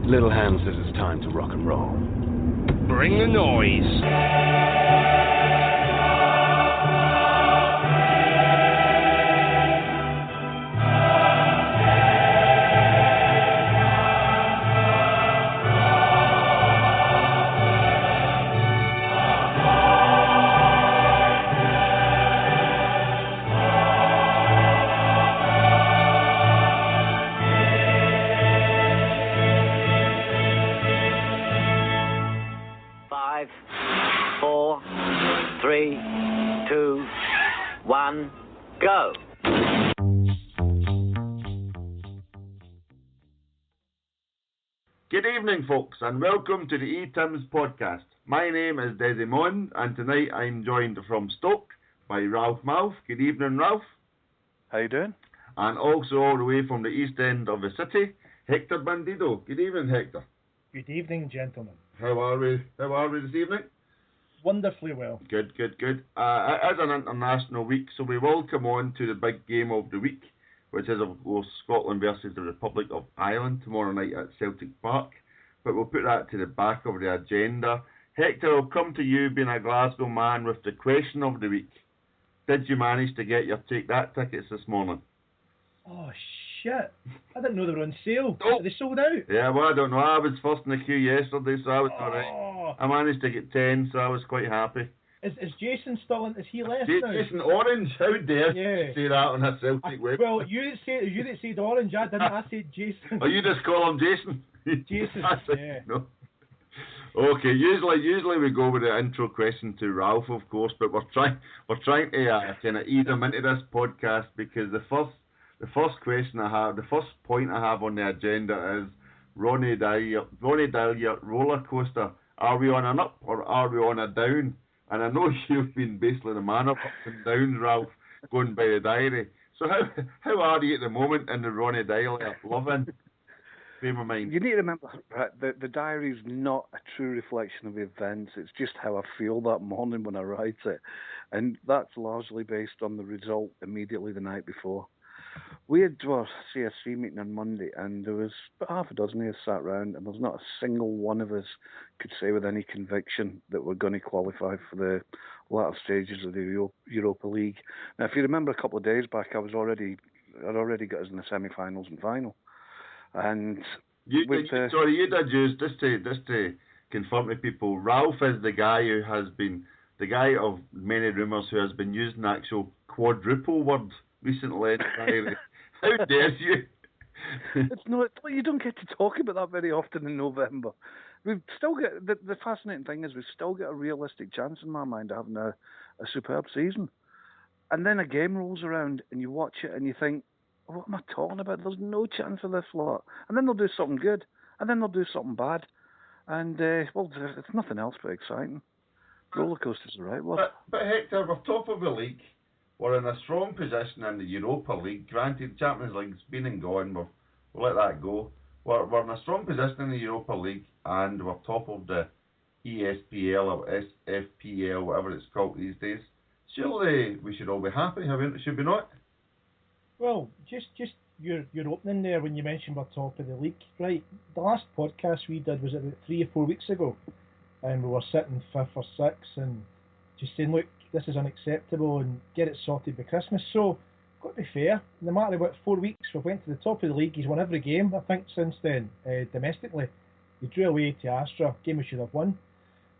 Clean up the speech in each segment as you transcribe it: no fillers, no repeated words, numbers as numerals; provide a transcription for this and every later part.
Little Hand says it's time to rock and roll. Bring the noise. Go. Good evening, folks, and welcome to the Etims podcast. My name is Desi, and tonight I'm joined from Stoke by Ralph Mouth. Good evening, Ralph. How you doing? And also all the way from the east end of the city, Hector Bandido. Good evening, Hector. Good evening, gentlemen. How are we this evening? Wonderfully well. Good. It is an international week, so we will come on to the big game of the week, which is, of course, Scotland versus the Republic of Ireland tomorrow night at Celtic Park. But we'll put that to the back of the agenda. Hector, I'll come to you, being a Glasgow man, with the question of the week. Did you manage to get your Take That tickets this morning? Oh, shit. I didn't know they were on sale. Oh. Are they sold out? Yeah, well, I don't know. I was first in the queue yesterday, so I was alright. I managed to get 10, so I was quite happy. Is Jason still in? Is he left now? Jason Orange, how dare you say that on a Celtic website? Well, you that said Orange, I didn't. I said Jason. Oh, you just call him Jason? Jason, yeah. No. Okay, usually we go with the intro question to Ralph, of course, but we're trying to kind of ease him into this podcast, because the first point I have on the agenda is Ronnie Deila roller coaster. Are we on an up or are we on a down? And I know you've been basically the man of ups and downs, Ralph, going by the diary. So how are you at the moment in the Ronnie Deila loving frame of mind? You need to remember, right, the diary is not a true reflection of the events. It's just how I feel that morning when I write it. And that's largely based on the result immediately the night before. We had our CSC meeting on Monday, and there was about half a dozen of us sat round, and there's not a single one of us could say with any conviction that we're going to qualify for the latter stages of the Europa League. Now, if you remember a couple of days back, I'd already got us in the semi-finals and final. And you did use just to confirm to people. Ralph is the guy who has been the guy of many rumours who has been using the actual quadruple word recently. How dare you? You don't get to talk about that very often in November. We've still got the fascinating thing is we've still got a realistic chance in my mind of having a superb season. And then a game rolls around and you watch it and you think, what am I talking about? There's no chance of this lot. And then they'll do something good, and then they'll do something bad. And it's nothing else but exciting. Roller coasters are right. Well, but Hector, we're top of the league. We're in a strong position in the Europa League. Granted, Champions League's been and gone. We'll let that go. We're in a strong position in the Europa League, and we're top of the ESPL or SFPL, whatever it's called these days. Surely we should all be happy, should we not? Well, just your opening there when you mentioned we're top of the league. Right, the last podcast we did was about 3 or 4 weeks ago, and we were sitting 5th or 6th and just saying, look, this is unacceptable and get it sorted by Christmas. So, got to be fair, no matter what, 4 weeks, we've went to the top of the league. He's won every game, I think, since then, domestically. We drew away to Astra, game we should have won.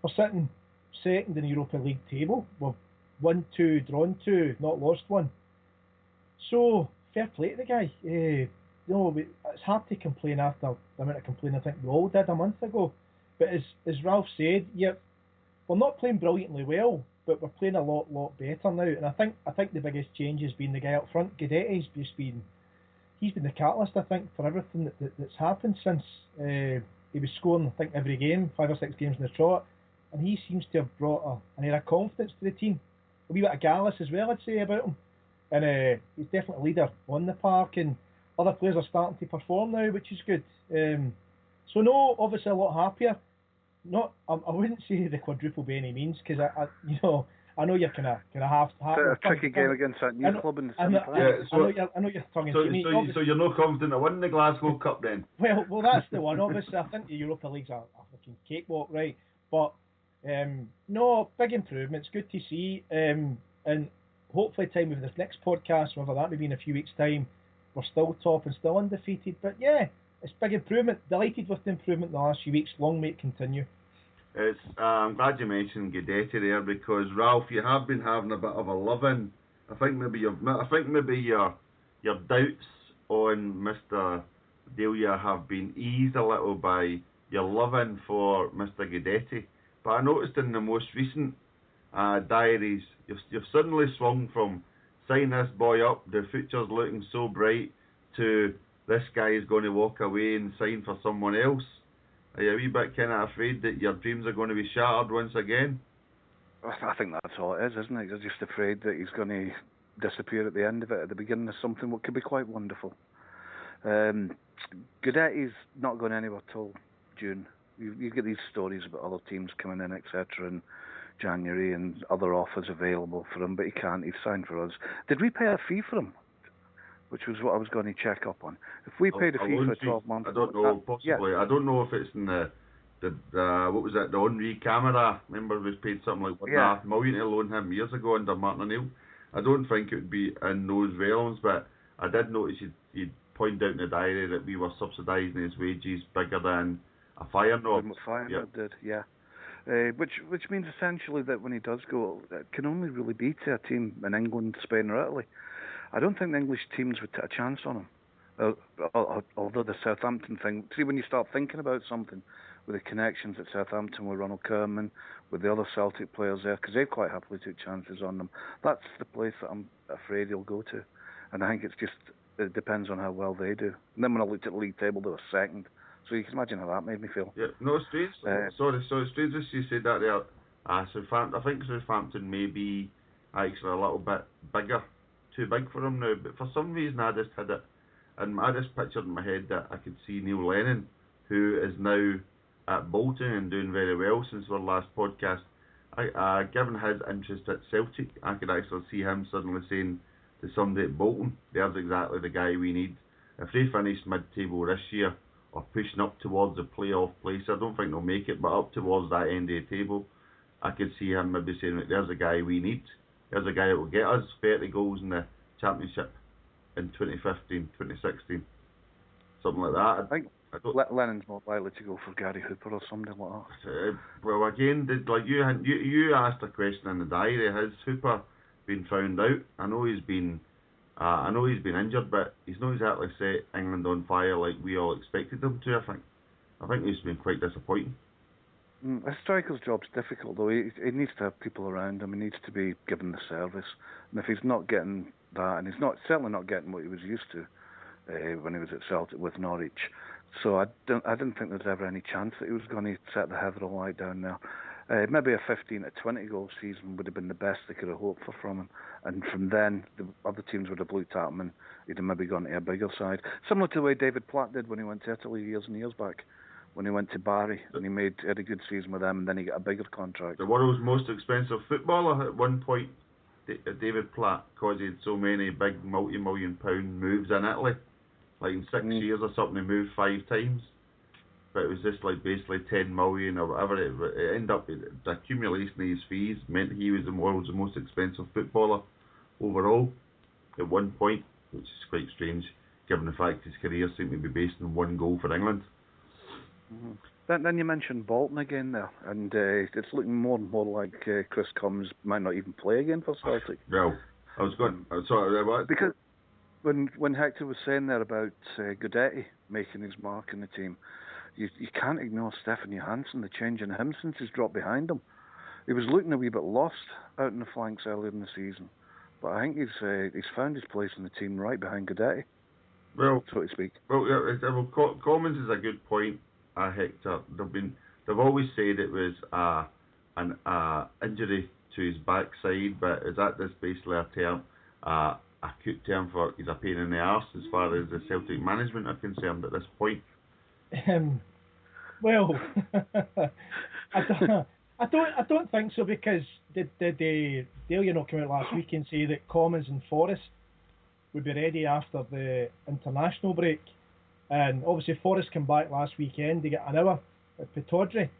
We're sitting second in the Europa League table. We've won 2, drawn 2, not lost 1. So, fair play to the guy. It's hard to complain after the amount of complaining I think we all did a month ago. But as Ralph said, we're not playing brilliantly well, but we're playing a lot better now. And I think the biggest change has been the guy up front. Guidetti's he's been the catalyst, I think, for everything that's happened since he was scoring, I think, every game, 5 or 6 games in the trot. And he seems to have brought an air of confidence to the team. A wee bit of Gallus as well, I'd say, about him. And he's definitely a leader on the park, and other players are starting to perform now, which is good. So no, obviously a lot happier. I wouldn't say the quadruple by any means, because I I know you're kind of half. A tricky game against that new club in the semi-final. I know you're tongue in cheek. So you're not confident of winning the Glasgow Cup then? Well, that's the one. Obviously, I think the Europa League's a fucking cakewalk, right? But no, big improvements. Good to see. And hopefully, time with this next podcast, whether that may be in a few weeks' time, we're still top and still undefeated. But yeah, it's big improvement. Delighted with the improvement in the last few weeks. Long may it continue. I'm glad you mentioned Guidetti there, because Ralph, you have been having a bit of a love-in. I think maybe your doubts on Mr. Deila have been eased a little by your love-in for Mr. Guidetti. But I noticed in the most recent diaries, you've suddenly swung from sign this boy up, the future's looking so bright, to this guy is going to walk away and sign for someone else. Are you a wee bit kind of afraid that your dreams are going to be shattered once again? I think that's all it is, isn't it? You're just afraid that he's going to disappear at the end of it, at the beginning of something what could be quite wonderful. Guidetti's not going anywhere till June. You get these stories about other teams coming in, etc., in January and other offers available for him, but he can't. He's signed for us. Did we pay a fee for him? Which was what I was going to check up on. If we paid a fee for 12 months... I don't know, possibly. Yeah. I don't know if it's in the what was it, the Henri Camara. Remember we paid something like $1.5 million to loan him years ago under Martin O'Neill. I don't think it would be in those realms, but I did notice you'd point out in the diary that we were subsidising his wages bigger than a Feyenoord. Feyenoord did, yeah. Which means essentially that when he does go, it can only really be to a team in England, Spain or Italy. I don't think the English teams would take a chance on him. Although the Southampton thing, see, when you start thinking about something with the connections at Southampton with Ronald Koeman, with the other Celtic players there, because they quite happily took chances on them, that's the place that I'm afraid he'll go to. And I think it depends on how well they do. And then when I looked at the league table, they were second. So you can imagine how that made me feel. Yeah, no, it's strange. Sorry, it's strange as you said that there. I think Southampton may be actually a little bit bigger. Too big for him now, but for some reason I just had it, and I just pictured in my head that I could see Neil Lennon, who is now at Bolton and doing very well since our last podcast. Given his interest at Celtic, I could actually see him suddenly saying to somebody at Bolton, "There's exactly the guy we need." If they finish mid-table this year or pushing up towards the playoff place, I don't think they'll make it, but up towards that end of the table, I could see him maybe saying, "There's the guy we need. There's a guy that will get us 30 goals in the Championship in 2015, 2016. Something like that. I think Lennon's more likely to go for Gary Hooper or something like that. Well, again, you asked a question in the diary. Has Hooper been found out? I know he's been injured, but he's not exactly set England on fire like we all expected him to. I think he's been quite disappointing. A striker's job's difficult, though. He needs to have people around him. He needs to be given the service. And if he's not getting that, and he's certainly not getting what he was used to when he was at Celtic with Norwich, so I didn't think there was ever any chance that he was going to set the heather alight down there. Maybe a 15 to 20 goal season would have been the best they could have hoped for from him. And from then, the other teams would have looked at him and he'd have maybe gone to a bigger side. Similar to the way David Platt did when he went to Italy years and years back. When he went to Bari and he had a good season with them, and then he got a bigger contract. The world's most expensive footballer at one point, David Platt, because he had so many big multi-million-pound moves in Italy. Like in 6 years or something, he moved 5 times. But it was just like basically 10 million or whatever. It ended up, the accumulation of his fees meant he was the world's most expensive footballer overall at one point, which is quite strange given the fact his career seemed to be based on 1 goal for England. Mm-hmm. Then you mentioned Bolton again there, and it's looking more and more like Chris Combs might not even play again for Celtic. Well, I was going. Sorry, what? Because when Hector was saying there about Guidetti making his mark in the team, you can't ignore Stefan Johansson, the change in him since he's dropped behind him. He was looking a wee bit lost out in the flanks earlier in the season, but I think he's found his place in the team right behind Guidetti. Well, so to speak. Well, Commons is a good point. Hector, they've always said it was an injury to his backside, but is that just basically a term, a cute term for he's a pain in the arse as far as the Celtic management are concerned at this point? Well, I don't think so, because did Delia not come out last week and say that Commons and Forest would be ready after the international break? And obviously Forest came back last weekend to get an hour at Pittodrie.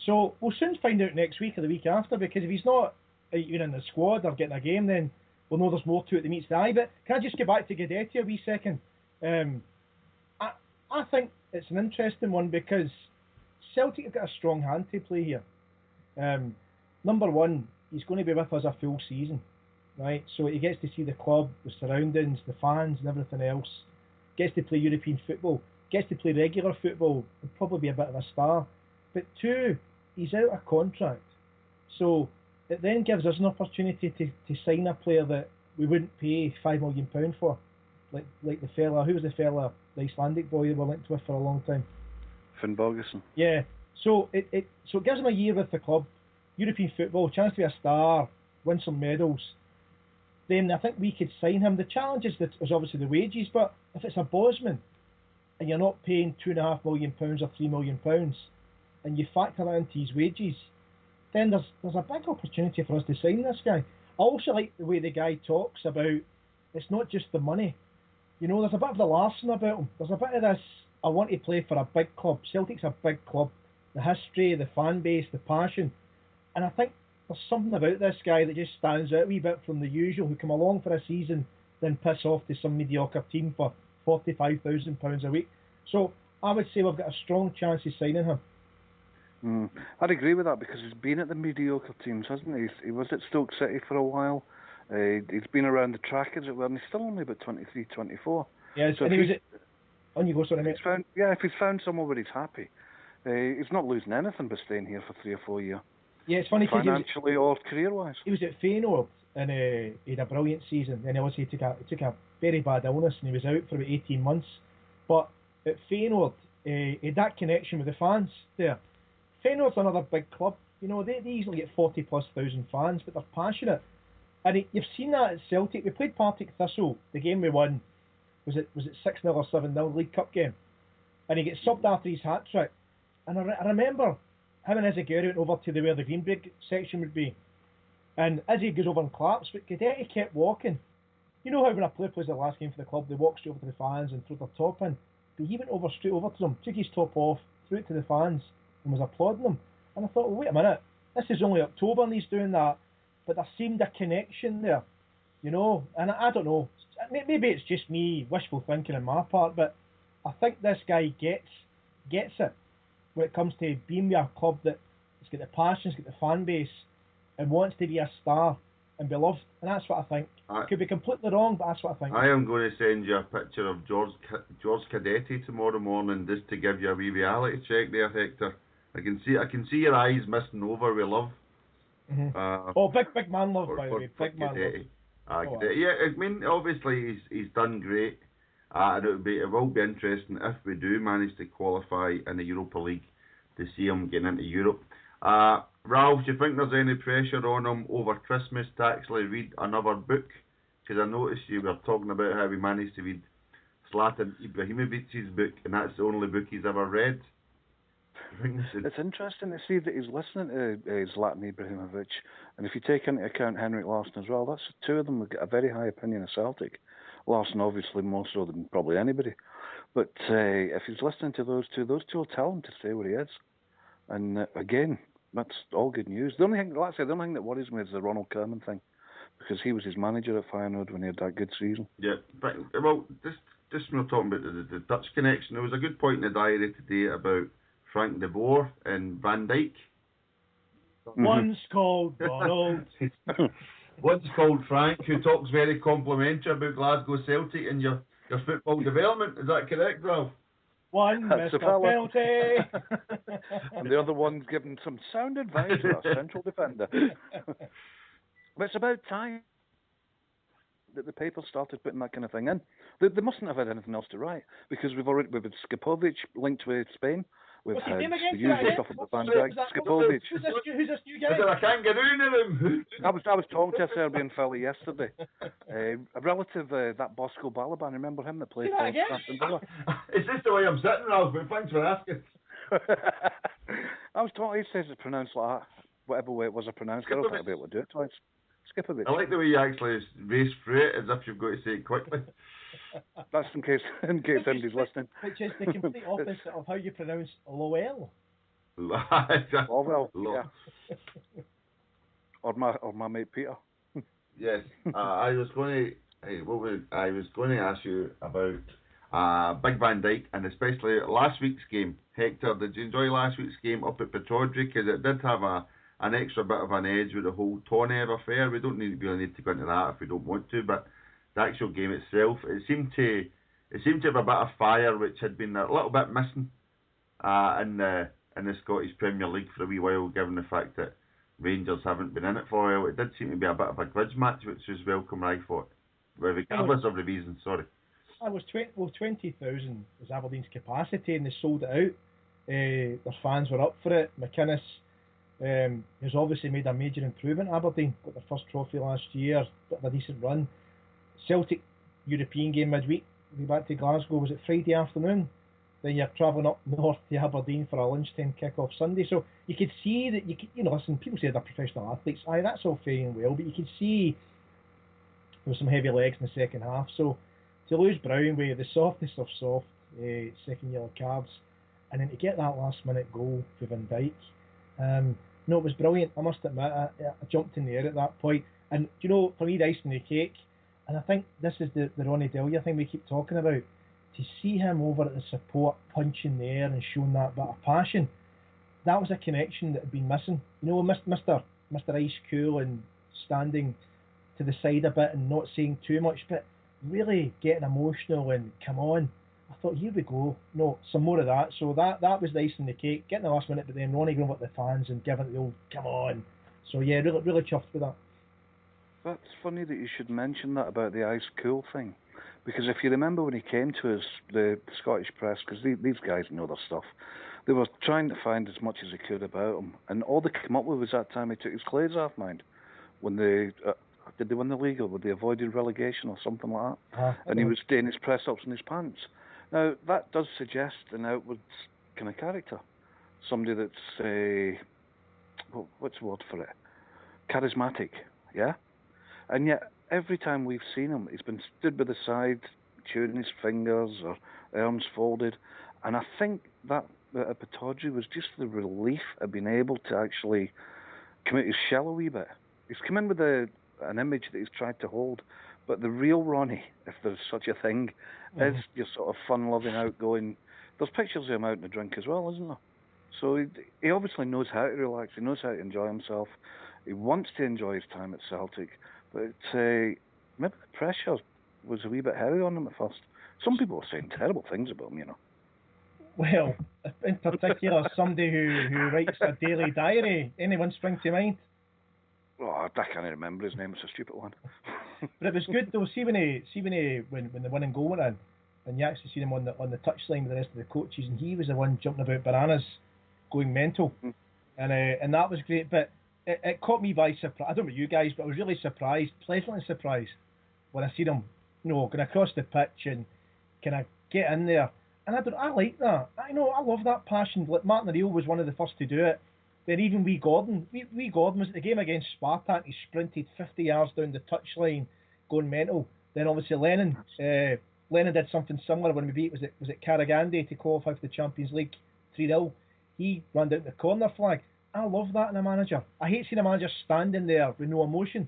So we'll soon find out next week or the week after, because if he's not even in the squad or getting a game, then we'll know there's more to it than meets the eye. But can I just get back to Guidetti a wee second? I think it's an interesting one, because Celtic have got a strong hand to play here. Number one, he's going to be with us a full season, right? So he gets to see the club, the surroundings, the fans and everything else. Gets to play European football, gets to play regular football, and probably be a bit of a star. But two, he's out of contract. So it then gives us an opportunity to sign a player that we wouldn't pay £5 million for. Like the fella, who was the fella, the Icelandic boy that we're linked with for a long time? Finn Bogason. Yeah. So it gives him a year with the club, European football, chance to be a star, win some medals. Then I think we could sign him. The challenge is obviously the wages, but if it's a Bosman and you're not paying £2.5 million or £3 million, and you factor that into his wages, then there's a big opportunity for us to sign this guy. I also like the way the guy talks about it's not just the money. You know, there's a bit of the Larson about him. There's a bit of this, I want to play for a big club. Celtic's a big club. The history, the fan base, the passion. And I think there's something about this guy that just stands out a wee bit from the usual, who come along for a season, then piss off to some mediocre team for £45,000 a week. So I would say we've got a strong chance of signing him. I'd agree with that, because he's been at the mediocre teams, hasn't he? He was at Stoke City for a while. He's been around the track, as it were, and he's still only about 23, 24. Yeah, so and he was at... On you go, sorry, mate. If he's found somewhere where he's happy, he's not losing anything by staying here for 3 or 4 years. Yeah, it's funny, financially or career-wise. He was at Feyenoord, and he had a brilliant season. And obviously he took a very bad illness, and he was out for about 18 months. But at Feyenoord, he had that connection with the fans there. Feyenoord's another big club. You know, they easily get 40,000+ fans, but they're passionate. And you've seen that at Celtic. We played Partick Thistle. The game we won, was it 6-0 or 7-0 League Cup game? And he gets subbed after his hat trick. And I remember him and Izzy went over to where the Greenbrick section would be. And Izzy goes over and claps, but Guidetti kept walking. You know how when a player plays their last game for the club, they walk straight over to the fans and throw their top in? But he went straight over to them, took his top off, threw it to the fans, and was applauding them. And I thought, well, wait a minute, this is only October and he's doing that. But there seemed a connection there, you know. And I don't know, maybe it's just me wishful thinking on my part, but I think this guy gets it when it comes to being with a club that has got the passion, has got the fan base, and wants to be a star and be loved. And that's what I think. Could be completely wrong, but that's what I think. I am going to send you a picture of George Guidetti tomorrow morning, just to give you a wee reality check there, Hector. I can see your eyes misting over with love. Mm-hmm. Big man love, by the way. Big man love. Yeah, I mean, obviously he's done great. And it will be interesting if we do manage to qualify in the Europa League to see him getting into Europe. Ralph, do you think there's any pressure on him over Christmas to actually read another book? Because I noticed you were talking about how he managed to read Zlatan Ibrahimovic's book, and that's the only book he's ever read. It's interesting to see that he's listening to Zlatan Ibrahimovic, and if you take into account Henrik Larsson as well, that's two of them have got a very high opinion of Celtic. Larsson obviously more so than probably anybody, but if he's listening to those two will tell him to stay where he is. And again, that's all good news. The only thing that worries me is the Ronald Koeman thing, because he was his manager at Feyenoord when he had that good season. Yeah, but well, just when we're talking about the Dutch connection, there was a good point in the diary today about Frank de Boer and Van Dijk. One's called Ronald. One's called Frank, who talks very complimentary about Glasgow Celtic and your football development. Is that correct, Ralph? One missed a penalty. And the other one's giving some sound advice to our central defender. But it's about time that the paper started putting that kind of thing in. They mustn't have had anything else to write, because we've had Skipovic linked with Spain. We've had the usual stuff about Van Dijk. Skipovic. Who's this new guy? I can't get in him. I was talking to a Serbian fella yesterday. A relative, that Bosko Balaban, remember him that played for Aston Villa? Is this the way I'm sitting, Ralph? But thanks for asking. I was talking, he says it's pronounced like that. whatever way it was I pronounced it, I don't think I'll be able to do it twice. Skip a bit. I like the way you actually race through it as if you've got to say it quickly. That's in case anybody's listening. Which is the complete opposite of how you pronounce Lowell. Lowell, yeah. Or my mate Peter. Yes, I was going to ask you about Big Van Dijk, and especially last week's game. Hector, did you enjoy last week's game up at Pittodrie? Because it did have an extra bit of an edge with the whole Tonev Affair. We don't really need to go into that if we don't want to, but the actual game itself, it seemed to have a bit of fire, which had been a little bit missing in the Scottish Premier League for a wee while, given the fact that Rangers haven't been in it for a while. It did seem to be a bit of a grudge match, which was welcome, I thought, regardless of the reason. Sorry. I was 20,000 was Aberdeen's capacity, and they sold it out. Their fans were up for it. McInnes has obviously made a major improvement. Aberdeen got their first trophy last year, bit of a decent run. Celtic European game midweek. We'll be back to Glasgow. Was it Friday afternoon? Then you're travelling up north to Aberdeen for a lunchtime kick-off Sunday. So you could see that listen, people say they're professional athletes. Aye, that's all fine and well, but you could see there was some heavy legs in the second half. So to lose Brown with the softest of soft second yellow cards, and then to get that last-minute goal for Van Dijk, no, it was brilliant. I must admit, I jumped in the air at that point. And for me, the icing on the cake, and I think this is the Ronnie Deila thing we keep talking about. To see him over at the support, punching the air and showing that bit of passion, that was a connection that had been missing. Mr. Ice Cool and standing to the side a bit and not saying too much, but really getting emotional and come on. I thought, here we go. No, some more of that. So that was the icing on the cake, getting the last minute, but then Ronnie going up with the fans and giving it the old come on. So yeah, really, really chuffed with that. That's funny that you should mention that about the Ice Cool thing. Because if you remember when he came to us, the Scottish press, because these guys know their stuff, they were trying to find as much as they could about him. And all they came up with was that time he took his clothes off, mind. When they, did they win the league, or were they avoided relegation or something like that? And he was doing his press-ups in his pants. Now, that does suggest an outward kind of character. Somebody that's, what's the word for it? Charismatic, yeah? And yet, every time we've seen him, he's been stood by the side, chewing his fingers or arms folded. And I think that at Pittodrie was just the relief of being able to actually come out his shell a wee bit. He's come in with an image that he's tried to hold, but the real Ronnie, if there's such a thing, is your sort of fun-loving, outgoing. There's pictures of him out in the drink as well, isn't there? So he obviously knows how to relax. He knows how to enjoy himself. He wants to enjoy his time at Celtic. But maybe the pressure was a wee bit heavy on him at first. Some people were saying terrible things about him, Well, in particular, somebody who writes a daily diary. Anyone spring to mind? Oh, I can't remember his name. It's a stupid one. But it was good though. See when the winning goal went in, and you actually see him on the touchline with the rest of the coaches, and he was the one jumping about bananas, going mental, and that was great. But it caught me by surprise. I don't know about you guys, but I was really surprised, pleasantly surprised, when I seen him, going across the pitch and kind of get in there. And I like that. I love that passion. Like Martin O'Neill was one of the first to do it. Then even wee Gordon was at the game against Spartak. He sprinted 50 yards down the touchline, going mental. Then obviously Lennon did something similar when we beat was it Karagandhi to qualify for the Champions League 3-0. He ran down the corner flag. I love that in a manager. I hate seeing a manager standing there with no emotion.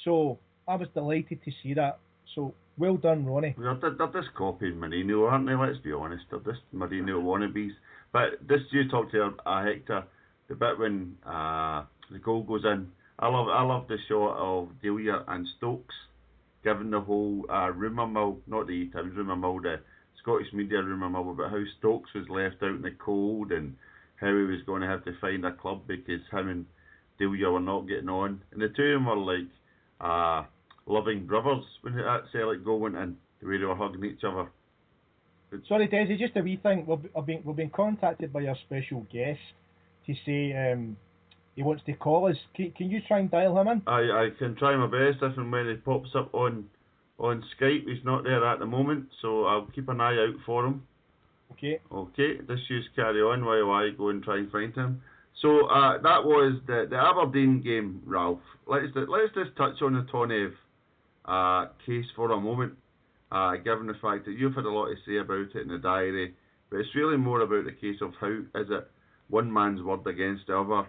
So I was delighted to see that. So well done, Ronnie. They're just copying Mourinho, aren't they? Let's be honest. They're just Mourinho wannabes. But this, you talked to Hector, the bit when the goal goes in. I love the shot of Deila and Stokes giving the whole rumour mill, not the Etims rumour mill, the Scottish media rumour mill, about how Stokes was left out in the cold and how he was going to have to find a club because him and Deila were not getting on. And the two of them were like loving brothers when that Celtic goal went in, the way they were hugging each other. Sorry, Desi, just a wee thing. We've been contacted by our special guest to say he wants to call us. Can you try and dial him in? I can try my best if and when he pops up on Skype. He's not there at the moment, so I'll keep an eye out for him. Okay, just carry on while I go and try and find him. So that was the Aberdeen game, Ralph. Let's just touch on the Tonev case for a moment, given the fact that you've had a lot to say about it in the diary, but it's really more about the case of how is it one man's word against the other,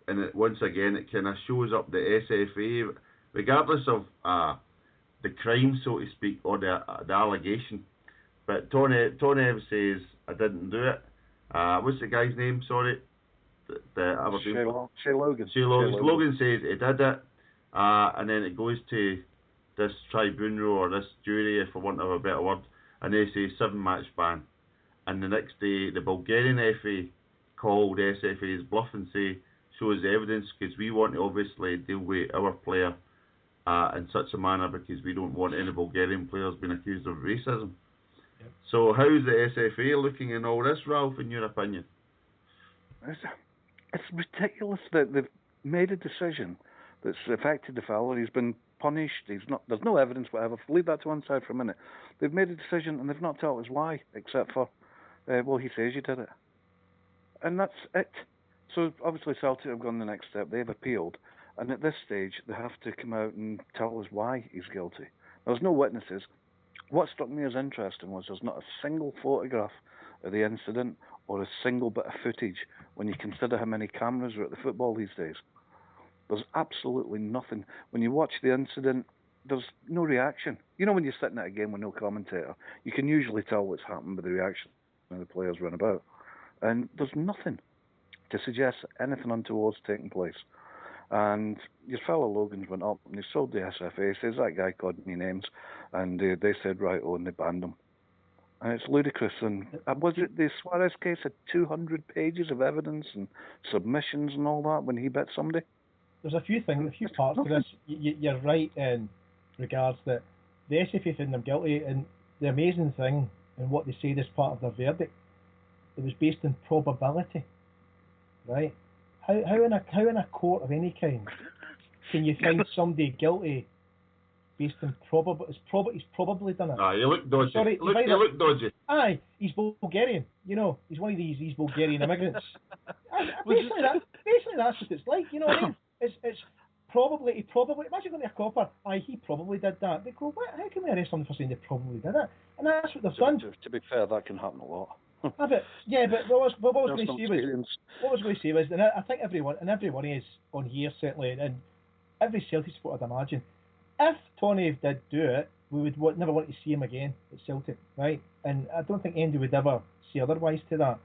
and once again it kind of shows up the SFA, regardless of the crime, so to speak, or the allegation. But Tonev says, I didn't do it. What's the guy's name, sorry? Shea Logan. Logan says he did it, and then it goes to this tribunal or this jury, for want of a better word, and they say 7-match ban. And the next day, the Bulgarian FA called SFA's bluff and say, show us the evidence, because we want to obviously deal with our player in such a manner, because we don't want any Bulgarian players being accused of racism. Yep. So how's the SFA looking in all this, Ralph, in your opinion? It's ridiculous that they've made a decision that's affected the fella. He's been punished. There's no evidence, whatever. Leave that to one side for a minute. They've made a decision and they've not told us why, except for, he says you did it. And that's it. So obviously Celtic have gone the next step. They've appealed. And at this stage, they have to come out and tell us why he's guilty. There's no witnesses. What struck me as interesting was there's not a single photograph of the incident or a single bit of footage when you consider how many cameras are at the football these days. There's absolutely nothing. When you watch the incident, there's no reaction. You know, when you're sitting at a game with no commentator, you can usually tell what's happened by the reaction when the players run about. And there's nothing to suggest anything untoward's taking place. And your fellow Logans went up and they sold the SFA. He says, that guy called me names. And they said, right, and they banned him. And it's ludicrous. And was it the Suarez case had 200 pages of evidence and submissions and all that when he bet somebody? There's a few parts to this. You're right in regards that the SFA found them guilty, and the amazing thing and what they said as part of their verdict, it was based on probability, right? How in a court of any kind can you find somebody guilty based on probability? He's probably done it. You look dodgy. Sorry, you look dodgy. Aye, he's Bulgarian. You know, he's one of these Bulgarian immigrants. Basically, that's what it's like. You know what I mean? It's probably, he probably, imagine going to a copper, he probably did that. They go, what? How can we arrest someone for saying they probably did it? And that's what they've done. To be fair, that can happen a lot. But what I was going to say was, and I think everyone is on here, certainly, and every Celtic supporter, I'd imagine, if Tonev did do it, we would never want to see him again at Celtic, right? And I don't think Andy would ever say otherwise to that.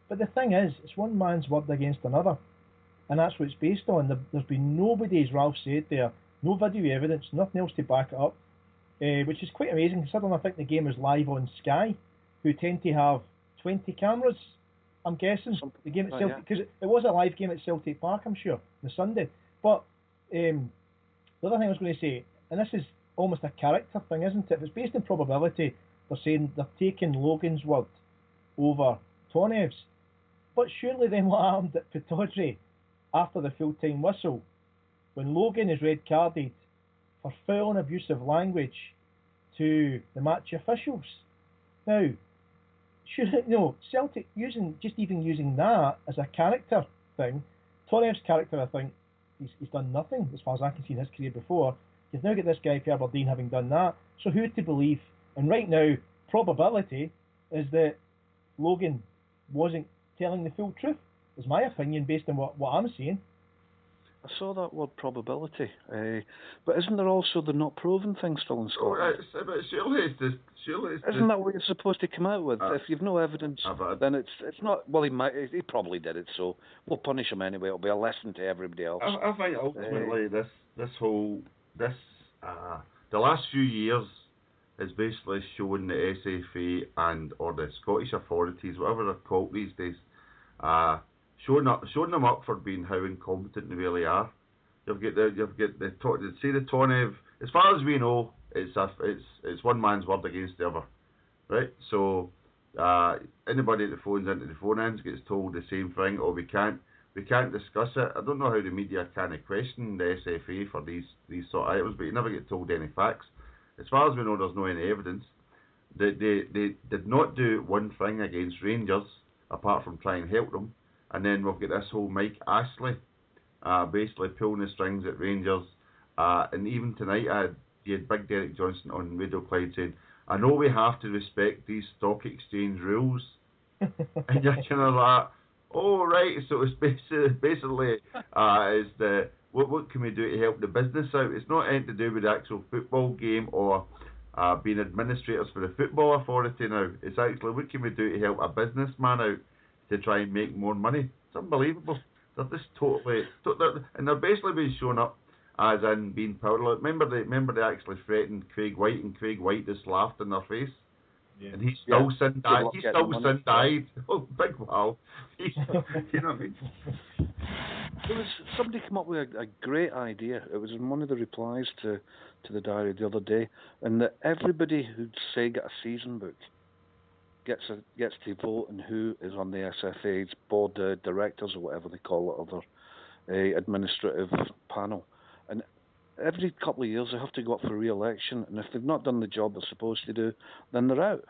But the thing is, it's one man's word against another. And that's what it's based on. There's been nobody, as Ralph said there, no video evidence, nothing else to back it up, which is quite amazing, considering I think the game was live on Sky, who tend to have 20 cameras, I'm guessing, the game at Celtic, because it was a live game at Celtic Park, I'm sure, on Sunday. But the other thing I was going to say, and this is almost a character thing, isn't it? If it's based on probability, they're saying they're taking Logan's word over Tonev's. But surely then what happened at Pittodrie after the full-time whistle, when Logan is red-carded for foul and abusive language to the match officials. Now, Celtic using that as a character thing, Tonev's character, I think, he's done nothing as far as I can see in his career before. You've now got this guy for Aberdeen having done that, so who to believe? And right now, probability is that Logan wasn't telling the full truth, is my opinion, based on what I'm seeing. I saw that word probability, but isn't there also the not proven thing still in Scotland? But surely it's isn't that what you're supposed to come out with? If you've no evidence, then it's not. Well, he probably did it, so we'll punish him anyway. It'll be a lesson to everybody else. I think ultimately the last few years is basically showing the SFA or the Scottish authorities, whatever they're called these days, showing them up for being how incompetent they really are. You've got the Tonev. As far as we know, it's one man's word against the other, right? So anybody that phones into the phone ends gets told the same thing. Or we can't discuss it. I don't know how the media can question the SFA for these sort of items, but you never get told any facts. As far as we know, there's no any evidence. They did not do one thing against Rangers apart from try and help them. and then we've got this whole Mike Ashley basically pulling the strings at Rangers. And even tonight, you had Big Derek Johnson on Radio Clyde saying, I know we have to respect these stock exchange rules. And you're kind of like, oh, right, so it's basically is the what can we do to help the business out? It's not anything to do with the actual football game or being administrators for the football authority now. It's actually what can we do to help a businessman out to try and make more money. It's unbelievable. They're just totally, and they're basically being shown up as in being powerless. Remember they actually threatened Craig White, and Craig White just laughed in their face. Yeah. And he still died. Oh, big wow. You know what I mean? Somebody came up with a great idea. It was in one of the replies to the diary the other day, and that everybody who'd say get a season book gets to vote on who is on the SFA's board of directors or whatever they call it, or their administrative panel. And every couple of years they have to go up for re-election, and if they've not done the job they're supposed to do, then they're out.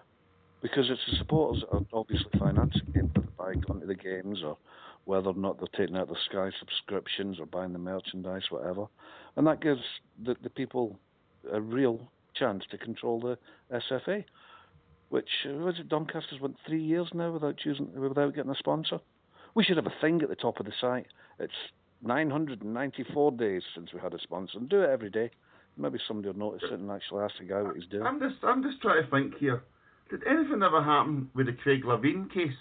Because it's the supporters that are obviously financing them for the buy onto the games, or whether or not they're taking out the Sky subscriptions or buying the merchandise, whatever. And that gives the people a real chance to control the SFA, which, was it, Doncaster's went 3 years now without getting a sponsor? We should have a thing at the top of the site. It's 994 days since we had a sponsor, and do it every day. Maybe somebody will notice it and actually ask the guy what he's doing. I'm just trying to think here. Did anything ever happen with the Craig Levein case?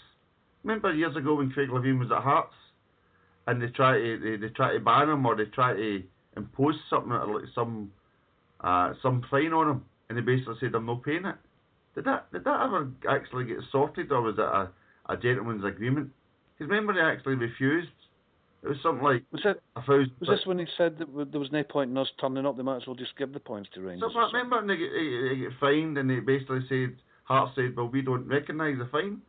Remember years ago when Craig Levein was at Hearts, and they try to ban him, or they try to impose something like some fine on him, and they basically said I'm not paying it. Did that ever actually get sorted, or was it a gentleman's agreement? Because remember they actually refused. It was something like was this when he said that there was no point in us turning up? They might as well just give the points to Rangers. So remember, and they get fined, and they basically said, Hearts said, well, we don't recognise the fine.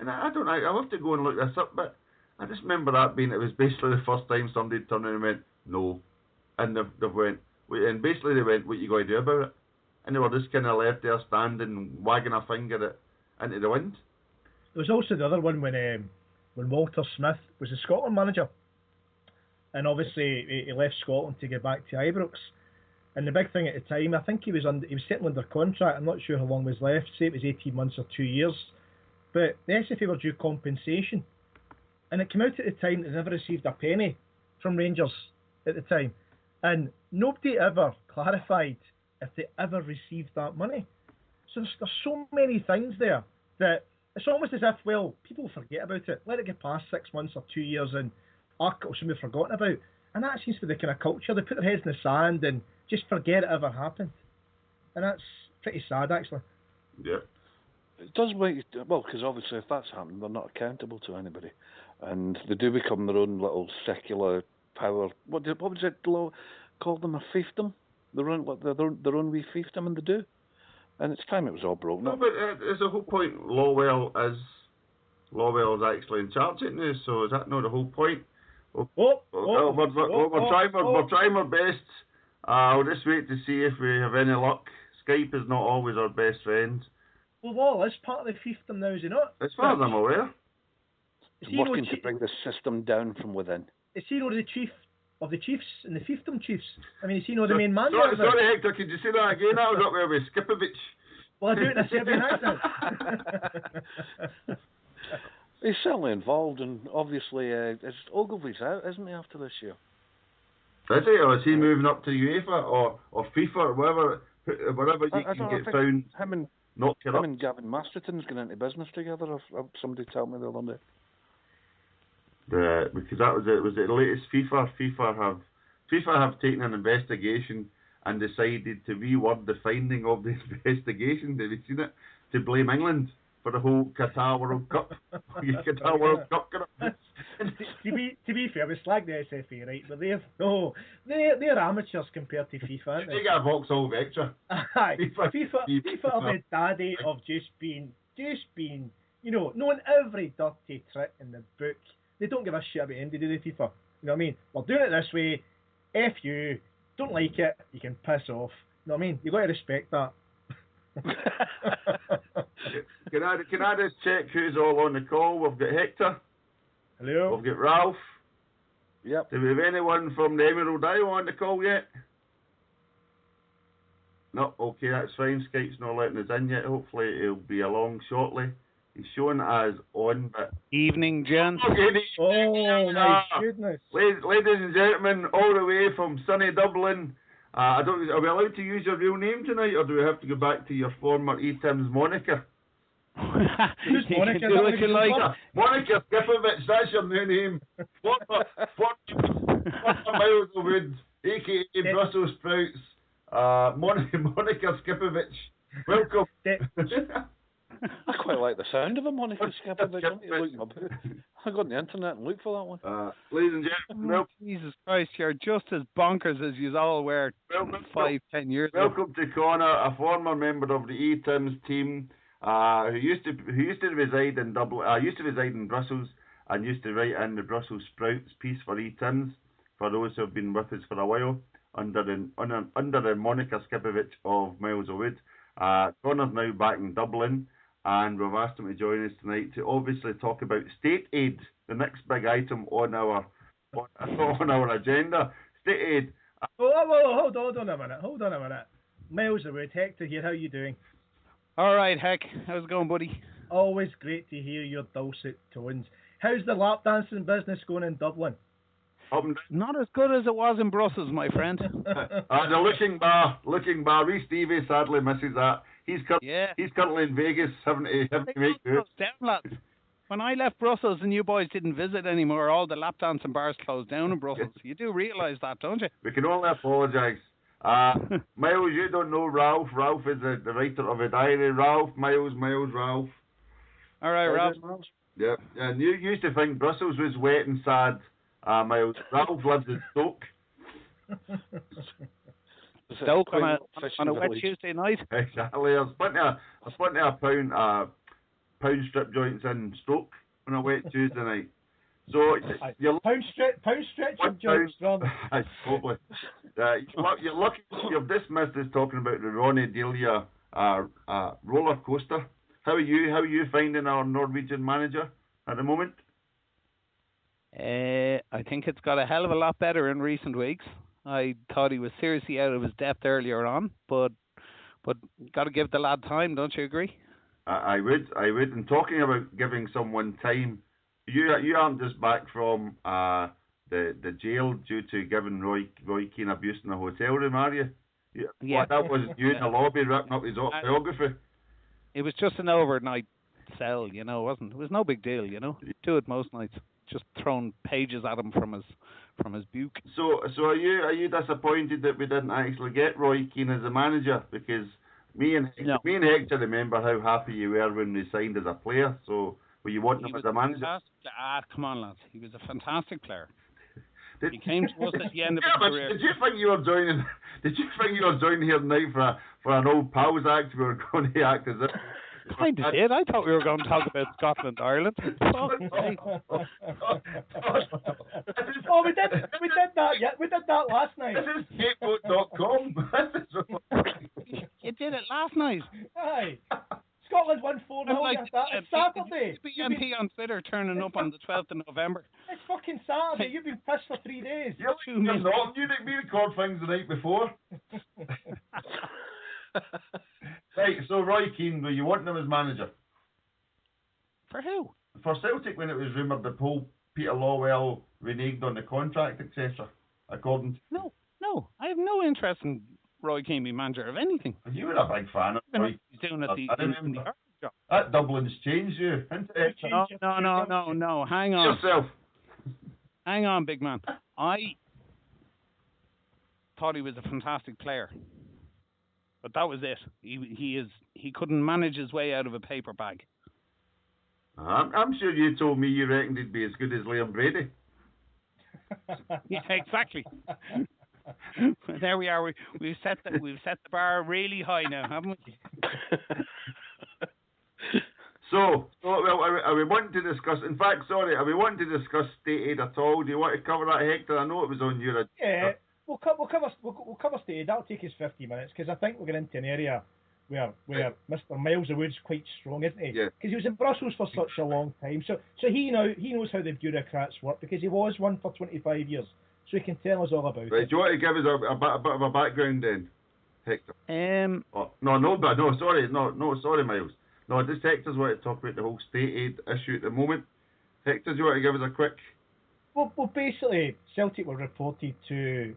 And I'll have to go and look this up, but I just remember that being, it was basically the first time somebody turned around and went, no. And they went, and basically they went, what you got to do about it? And they were just kind of left there standing, wagging a finger into the wind. There was also the other one when Walter Smith was the Scotland manager. And obviously he left Scotland to get back to Ibrox. And the big thing at the time, I think he was certainly under contract. I'm not sure how long was left. Say it was 18 months or 2 years. But the SFA were due compensation. And it came out at the time that they never received a penny from Rangers at the time. And nobody ever clarified if they ever received that money. So there's so many things there that it's almost as if, well, people forget about it. Let it get past 6 months or 2 years and it'll soon be forgotten about. And that seems to be the kind of culture. They put their heads in the sand and just forget it ever happened. And that's pretty sad, actually. Yeah. It does make you, well, because obviously if that's happened, they're not accountable to anybody. And they do become their own little secular power. What was it called them, a fiefdom? Their own wee fiefdom, and they do. And it's time it was all broken up. No, but there's the whole point. Lawwell is actually in charge of it now, so is that not the whole point? We're trying our best. I'll just wait to see if we have any luck. Skype is not always our best friend. Well, Wall is part of the fiefdom now, is he not? As far as I'm aware. He's working to bring the system down from within. Is he not the chief of the chiefs and the fiefdom chiefs? I mean, is he not the main man? Sorry, Hector, could you say that again? I was up there with Skipovic. Well, I do it in a Serbian accent. He's certainly involved, and obviously, Ogilvy's out, isn't he, after this year? Is he, or is he moving up to UEFA or FIFA or wherever you can get found? Him and Gavin Masterton's going into business together. Somebody told me the other day. Because that was it. Was it the latest FIFA? FIFA have taken an investigation and decided to reword the finding of the investigation. Have you seen it? To blame England for the whole Qatar World Cup. Qatar World Cup. to be fair, we slag the SFA, right? But they're amateurs compared to FIFA, aren't they? They get a Vauxhall Vectra. Aye. FIFA are the daddy of just being, knowing every dirty trick in the book. They don't give a shit about anybody, do they, FIFA? You know what I mean? We're doing it this way. F you. Don't like it. You can piss off. You know what I mean? You've got to respect that. Can I just check who's all on the call? We've got Hector. Hello. We've got Ralph. Yep. Do we have anyone from the Emerald Isle on the call yet? No, okay, that's fine. Skype's not letting us in yet. Hopefully he'll be along shortly. He's showing as on, but... Evening, gents. Oh, my goodness. Ladies and gentlemen, all the way from sunny Dublin. Are we allowed to use your real name tonight, or do we have to go back to your former Etims moniker? Who's Monica? Do what you like. Monica Skipovich, that's your new name. Former Myles O'Wood, a.k.a. Brussels Sprouts. Monica Skipovich. Welcome. I quite like the sound of a Monica Skipovich. I got on the internet and looked for that one. Ladies and gentlemen, Jesus Christ, you're just as bonkers as you all were 5-10 years ago. welcome to Connor, a former member of the Etims team, who used to reside in Dublin, used to reside in Brussels, and used to write in the Brussels Sprouts piece for Etims. For those who have been with us for a while, under the Monica Skipovich of Myles O'Wood. Connor's now back in Dublin, and we've asked him to join us tonight to obviously talk about state aid, the next big item on our agenda. State aid. Hold on a minute. Myles O'Wood, Hector here. How you doing? All right, Heck. How's it going, buddy? Always great to hear your dulcet tones. How's the lap dancing business going in Dublin? Not as good as it was in Brussels, my friend. The looking bar. Reece Davey sadly misses that. He's currently in Vegas having to make good. Down, lads. When I left Brussels and you boys didn't visit anymore, all the lap dancing bars closed down in Brussels. You do realise that, don't you? We can only apologise. Myles, you don't know Ralph. Ralph is the writer of a diary. Ralph, Myles, Ralph. All right, Ralph. Yeah, and you used to think Brussels was wet and sad. Myles, Ralph lives in Stoke. Stoke on a wet Tuesday night. Exactly. There's plenty of pound strip joints in Stoke on a wet Tuesday night. So pound stretch joints, Rob. Totally. You're lucky you've dismissed us talking about the Ronnie Deila roller coaster. How are you finding our Norwegian manager at the moment? I think it's got a hell of a lot better in recent weeks. I thought he was seriously out of his depth earlier on, but got to give the lad time, don't you agree? I would. And talking about giving someone time, you aren't just back from the jail due to giving Roy Keane abuse in a hotel room, are you? Yeah. That wasn't you in the lobby ripping up his autobiography. It was just an overnight cell, it wasn't. It was no big deal, Do it most nights. Just throwing pages at him from his buke. So are you disappointed that we didn't actually get Roy Keane as a manager? Because me and Hector remember how happy you were when we signed as a player. So were you wanting him as a manager? Come on, lads. He was a fantastic player. He came to us at the end of his career. Did you think you were joining here tonight for an old pals act? We were going to act as if. Kind of did. I thought we were going to talk about Scotland, Ireland. Oh, we did that. Yeah, we did that last night. This is scapegoat.com. You did it last night. Aye. Scotland won 4-0. It's Saturday. BNP on Twitter turning up on the 12th of November. It's fucking Saturday. You've been pissed for 3 days. You're not. You didn't record things the night before. Right, so Roy Keane, were you wanting him as manager? For who? For Celtic, when it was rumoured that Peter Lawwell reneged on the contract, etc. According to... No, I have no interest in Roy Keane being manager of anything. You were a big fan of Roy. He's doing it in the job. That Dublin's changed you. No, hang on. Yourself. Hang on, big man. I thought he was a fantastic player. But that was it. He couldn't manage his way out of a paper bag. I'm sure you told me you reckoned he'd be as good as Liam Brady. Yeah, exactly. There we are. We've set the bar really high now, haven't we? So, are we wanting to discuss? In fact, are we wanting to discuss state aid at all? Do you want to cover that, Hector? I know it was on your agenda. Yeah. We'll cover state. That'll take us 50 minutes because I think we're getting into an area where Mr. Myles O'Wood's quite strong, isn't he? Yeah. Because he was in Brussels for such a long time, so he knows how the bureaucrats work because he was one for 25 years, so he can tell us all about it. Do you want to give us a bit of a background then, Hector? Sorry, Myles. No, just Hector's want to talk about the whole state aid issue at the moment. Hector, do you want to give us a quick? Well, basically, Celtic were reported to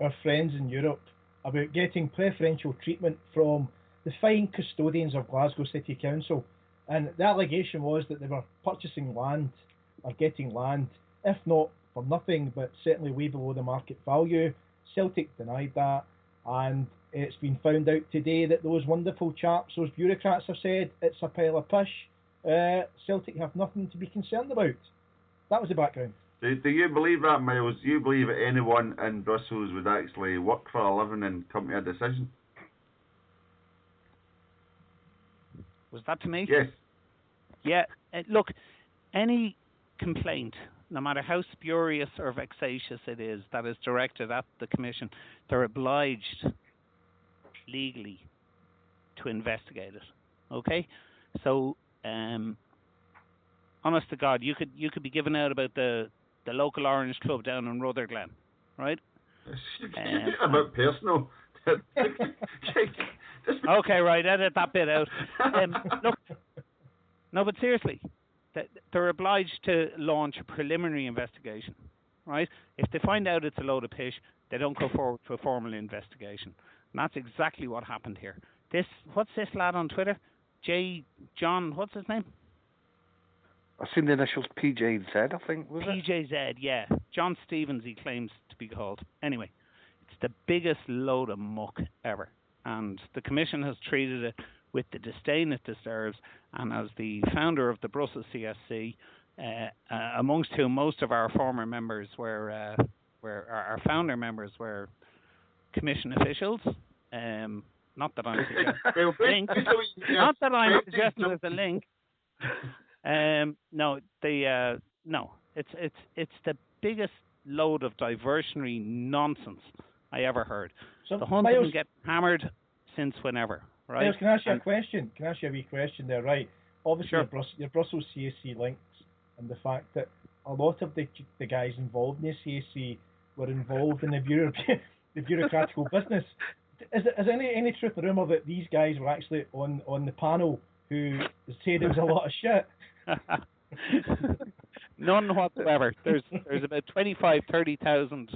our friends in Europe about getting preferential treatment from the fine custodians of Glasgow City Council. And the allegation was that they were purchasing land or getting land, if not for nothing, but certainly way below the market value. Celtic denied that, and it's been found out today that those wonderful chaps, those bureaucrats, have said it's a pile of pish. Celtic have nothing to be concerned about. That was the background. Do you believe that, Myles? Do you believe that anyone in Brussels would actually work for a living and come to a decision? Was that to me? Yes. Yeah. Look, any complaint, no matter how spurious or vexatious it is, that is directed at the Commission, they're obliged legally to investigate it. Okay? So, honest to God, you could be given out about the local Orange Club down in Rutherglen, right? A bit personal. Okay, right, edit that bit out. Look, no, but seriously, they're obliged to launch a preliminary investigation, right? If they find out it's a load of pish, they don't go forward to a formal investigation. And that's exactly what happened here. What's this lad on Twitter? John, what's his name? I've seen the initials PJZ, I think, was it? PJZ, yeah. John Stevens, he claims to be called. Anyway, it's the biggest load of muck ever. And the Commission has treated it with the disdain it deserves. And as the founder of the Brussels CSC, amongst whom most of our former members were our founder members were Commission officials. Not that I'm suggesting a link. Not that I'm suggesting there's a link. No, it's the biggest load of diversionary nonsense I ever heard. So the Huns have get hammered since whenever, right? Myles, can I ask you a question? Can I ask you a wee question there, right? Obviously, sure. your Brussels CSC links and the fact that a lot of the guys involved in the CSC were involved in the bureaucratical business. Is there any truth or rumour that these guys were actually on the panel who said it was a lot of shit? None whatsoever. There's about 30,000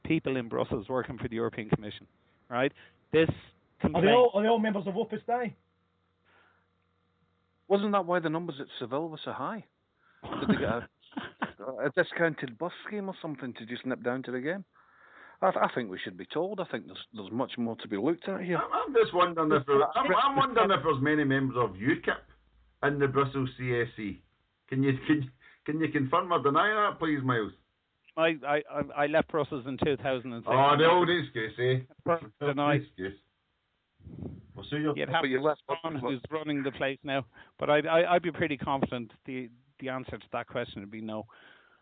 people in Brussels working for the European Commission, right? Are they all members of Opus Dei? Wasn't that why the numbers at Seville were so high? Did they get a discounted bus scheme or something to just nip down to the game? I think we should be told. I think there's much more to be looked at here. I'm just wondering if there's many members of UKIP in the Brussels CSC. Can you confirm or deny that, please, Myles? I left Brussels in 2006. Oh, the old excuse, eh? Deny. Excuse. Well, so you'd have John who's running the place now, but I'd be pretty confident the answer to that question would be no.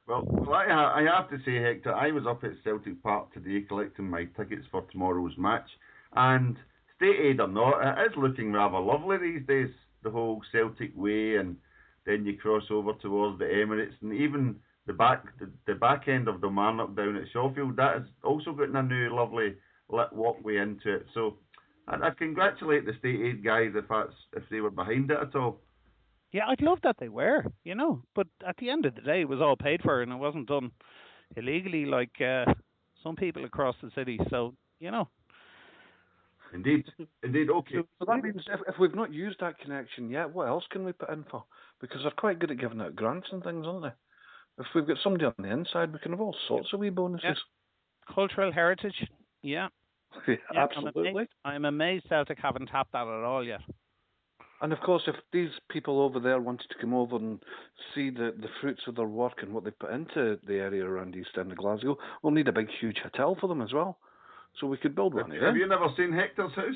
Well, I have to say, Hector, I was up at Celtic Park today collecting my tickets for tomorrow's match, and state aid or not, it is looking rather lovely these days, the whole Celtic way, and then you cross over towards the Emirates, and even the back end of the Marnock down at Shawfield, that has also got a new lovely lit walkway into it. So I congratulate the state aid guys if they were behind it at all. Yeah, I'd love that they were, but at the end of the day, it was all paid for and it wasn't done illegally like some people across the city. So, Indeed, okay. So that means if we've not used that connection yet, what else can we put in for? Because they're quite good at giving out grants and things, aren't they? If we've got somebody on the inside, we can have all sorts of wee bonuses. Yeah. Cultural heritage, yeah. Absolutely. I'm amazed Celtic haven't tapped that at all yet. And of course, if these people over there wanted to come over and see the fruits of their work and what they put into the area around East End of Glasgow, we'll need a big, huge hotel for them as well. So we could build one here. Have you never seen Hector's house?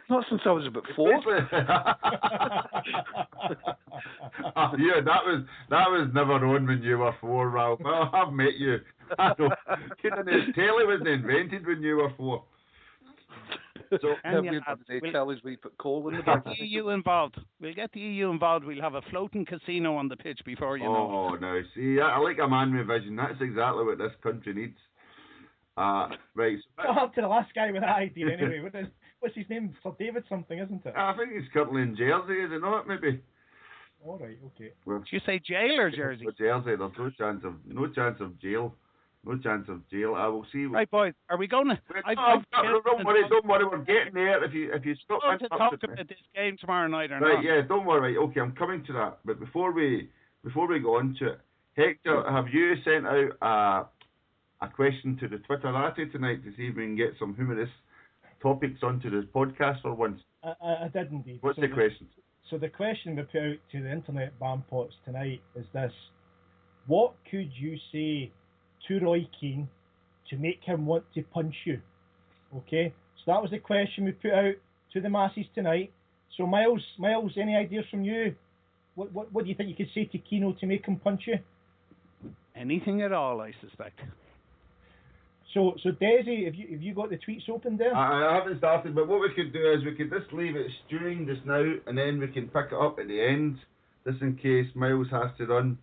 Not since I was about 4. Yeah, that was never on when you were 4, Ralph. Well, I've met you. I know. Telly wasn't invented when you were 4. So they tell us we put coal in the get back. the EU involved. We'll get the EU involved. We'll have a floating casino on the pitch before you know. Oh, no. See, I like a man with vision. That's exactly what this country needs. Right. So What happened to the last guy with that idea anyway? What's his name? Sir David something, isn't it? I think he's currently in Jersey, is it not? Maybe. All right, okay. Did you say jail or Jersey? Jersey. There's no chance of jail. No chance of jail. I will see. Right, boys. Are we going to? Don't worry. We're getting there. If you stop. I'm going to talk about this game tomorrow night or right, not. Yeah. Don't worry. Right, okay, I'm coming to that. But before we go on to it, Hector, have you sent out a question to the Twitterati tonight to see if we can get some humorous topics onto the podcast for once? I did indeed. What's the question? So the question we put out to the internet bampots tonight is this: what could you say to Roy Keane to make him want to punch you? Okay, so that was the question we put out to the masses tonight. So Myles, any ideas from you? What do you think you could say to Keane to make him punch you? Anything at all, I suspect. So Desi, have you got the tweets open there? I haven't started, but what we could do is we could just leave it stewing just now, and then we can pick it up at the end, just in case Myles has to run.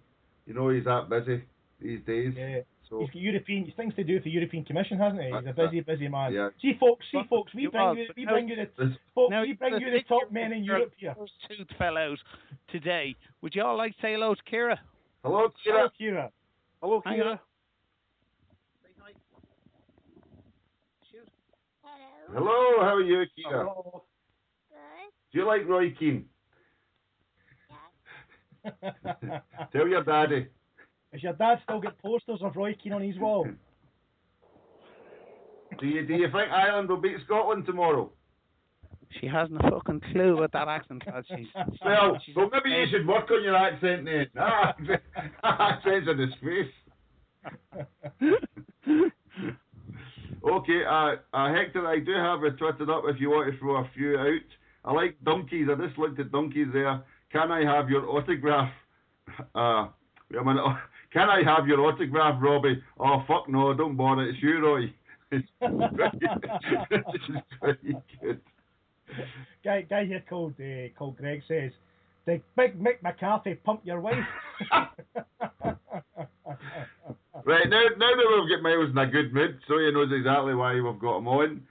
You know, he's that busy these days. Yeah. So he's got European things to do with the European Commission, hasn't he? He's a busy man. Yeah. See, folks, we bring you the top men in Europe here. First tooth fell out today. Would you all like to say hello to Kira? Hello, Kira. Hello, Kira. Hello, how are you, Kira? Good. Do you like Roy Keane? Yes. Tell your daddy. Has your dad still got posters of Roy Keane on his wall? Do you think Ireland will beat Scotland tomorrow? She hasn't a fucking clue what that accent was. Well, maybe you should work on your accent then. Accent's a disgrace. Okay, Hector, I do have it twittered up if you want to throw a few out. I like donkeys. I just looked at donkeys there. Can I have your autograph? Wait a minute. Can I have your autograph, Robbie? Oh, fuck no, don't bother. It's you, Roy. It's very good. Guy here called Greg says, "Did Big Mick McCarthy pump your wife?" Right, now that we've got Myles in a good mood, so he knows exactly why we've got him on.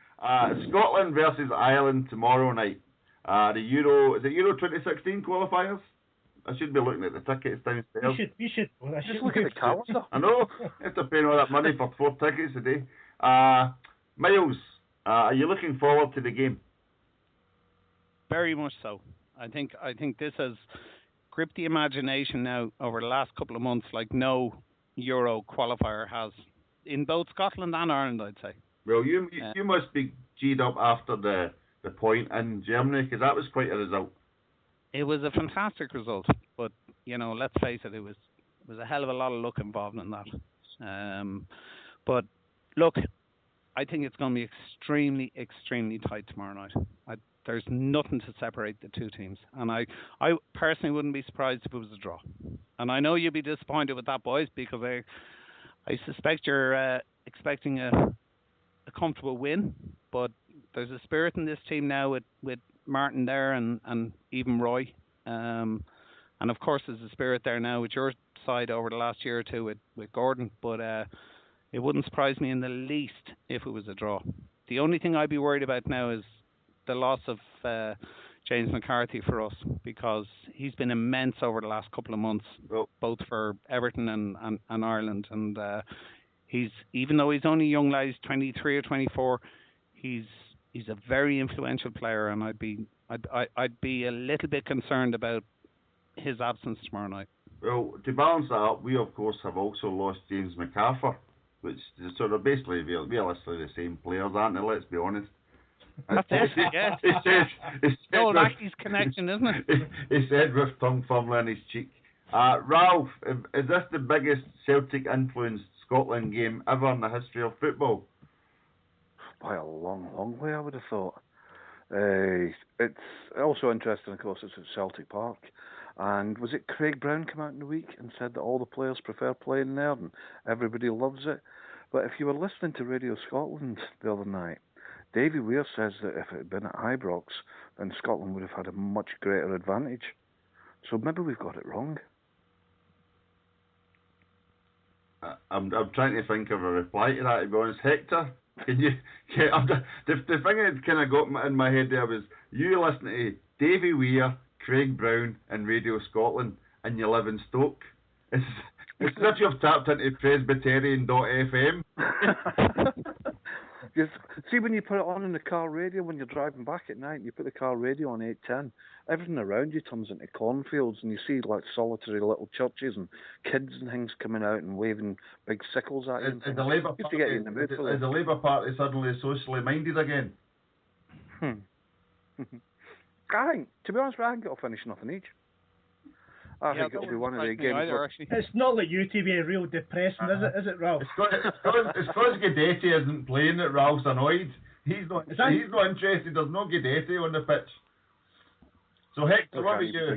Scotland versus Ireland tomorrow night. The Euro 2016 qualifiers? I should be looking at the tickets downstairs. You should. Just look at the calendar. I know. You have to pay all that money for 4 tickets a day. Myles, are you looking forward to the game? Very much so. I think this has gripped the imagination now over the last couple of months like no Euro qualifier has in both Scotland and Ireland, I'd say. Well, you must be G'd up after the point in Germany, because that was quite a result. It was a fantastic result, but let's face it, it was a hell of a lot of luck involved in that. But look, I think it's going to be extremely, extremely tight tomorrow night. There's nothing to separate the two teams, and I personally wouldn't be surprised if it was a draw. And I know you'll be disappointed with that, boys, because I suspect you're expecting a comfortable win, but there's a spirit in this team now with Martin there and even Roy, and of course there's a spirit there now with your side over the last year or two with Gordon, but it wouldn't surprise me in the least if it was a draw. The only thing I'd be worried about now is the loss of James McCarthy for us, because he's been immense over the last couple of months, both for Everton and Ireland, and he's, even though he's only a young lad, he's 23 or 24, he's a very influential player, and I'd be a little bit concerned about his absence tomorrow night. Well, to balance that up, we of course have also lost James McArthur, which is sort of basically realistically the same players, aren't they? Let's be honest. That's it, yeah. It's no Lackey's connection, isn't it? He said with tongue firmly in his cheek. Ralph, is this the biggest Celtic influenced Scotland game ever in the history of football? By a long, long way, I would have thought. It's also interesting, of course, it's at Celtic Park. And was it Craig Brown came out in the week and said that all the players prefer playing there and everybody loves it? But if you were listening to Radio Scotland the other night, Davy Weir says that if it had been at Ibrox, then Scotland would have had a much greater advantage. So maybe we've got it wrong. I'm trying to think of a reply to that, to be honest. Hector, can you... the thing that kind of got in my head there was you listening to Davy Weir, Craig Brown and Radio Scotland and you live in Stoke. It's as if you've tapped into Presbyterian.fm. Yes. See, when you put it on in the car radio, when you're driving back at night, and you put the car radio on 810, everything around you turns into cornfields, and you see like solitary little churches and kids and things coming out and waving big sickles at you. Is the Labour Party suddenly socially minded again? I think, to be honest, I think it'll finish nothing each. I think it'll be one of the games. It's not like you to be real depressing, is it, Ralph? It's because Guidetti isn't playing that Ralph's annoyed. He's not interested. There's no Guidetti on the pitch. So Hector, what about you?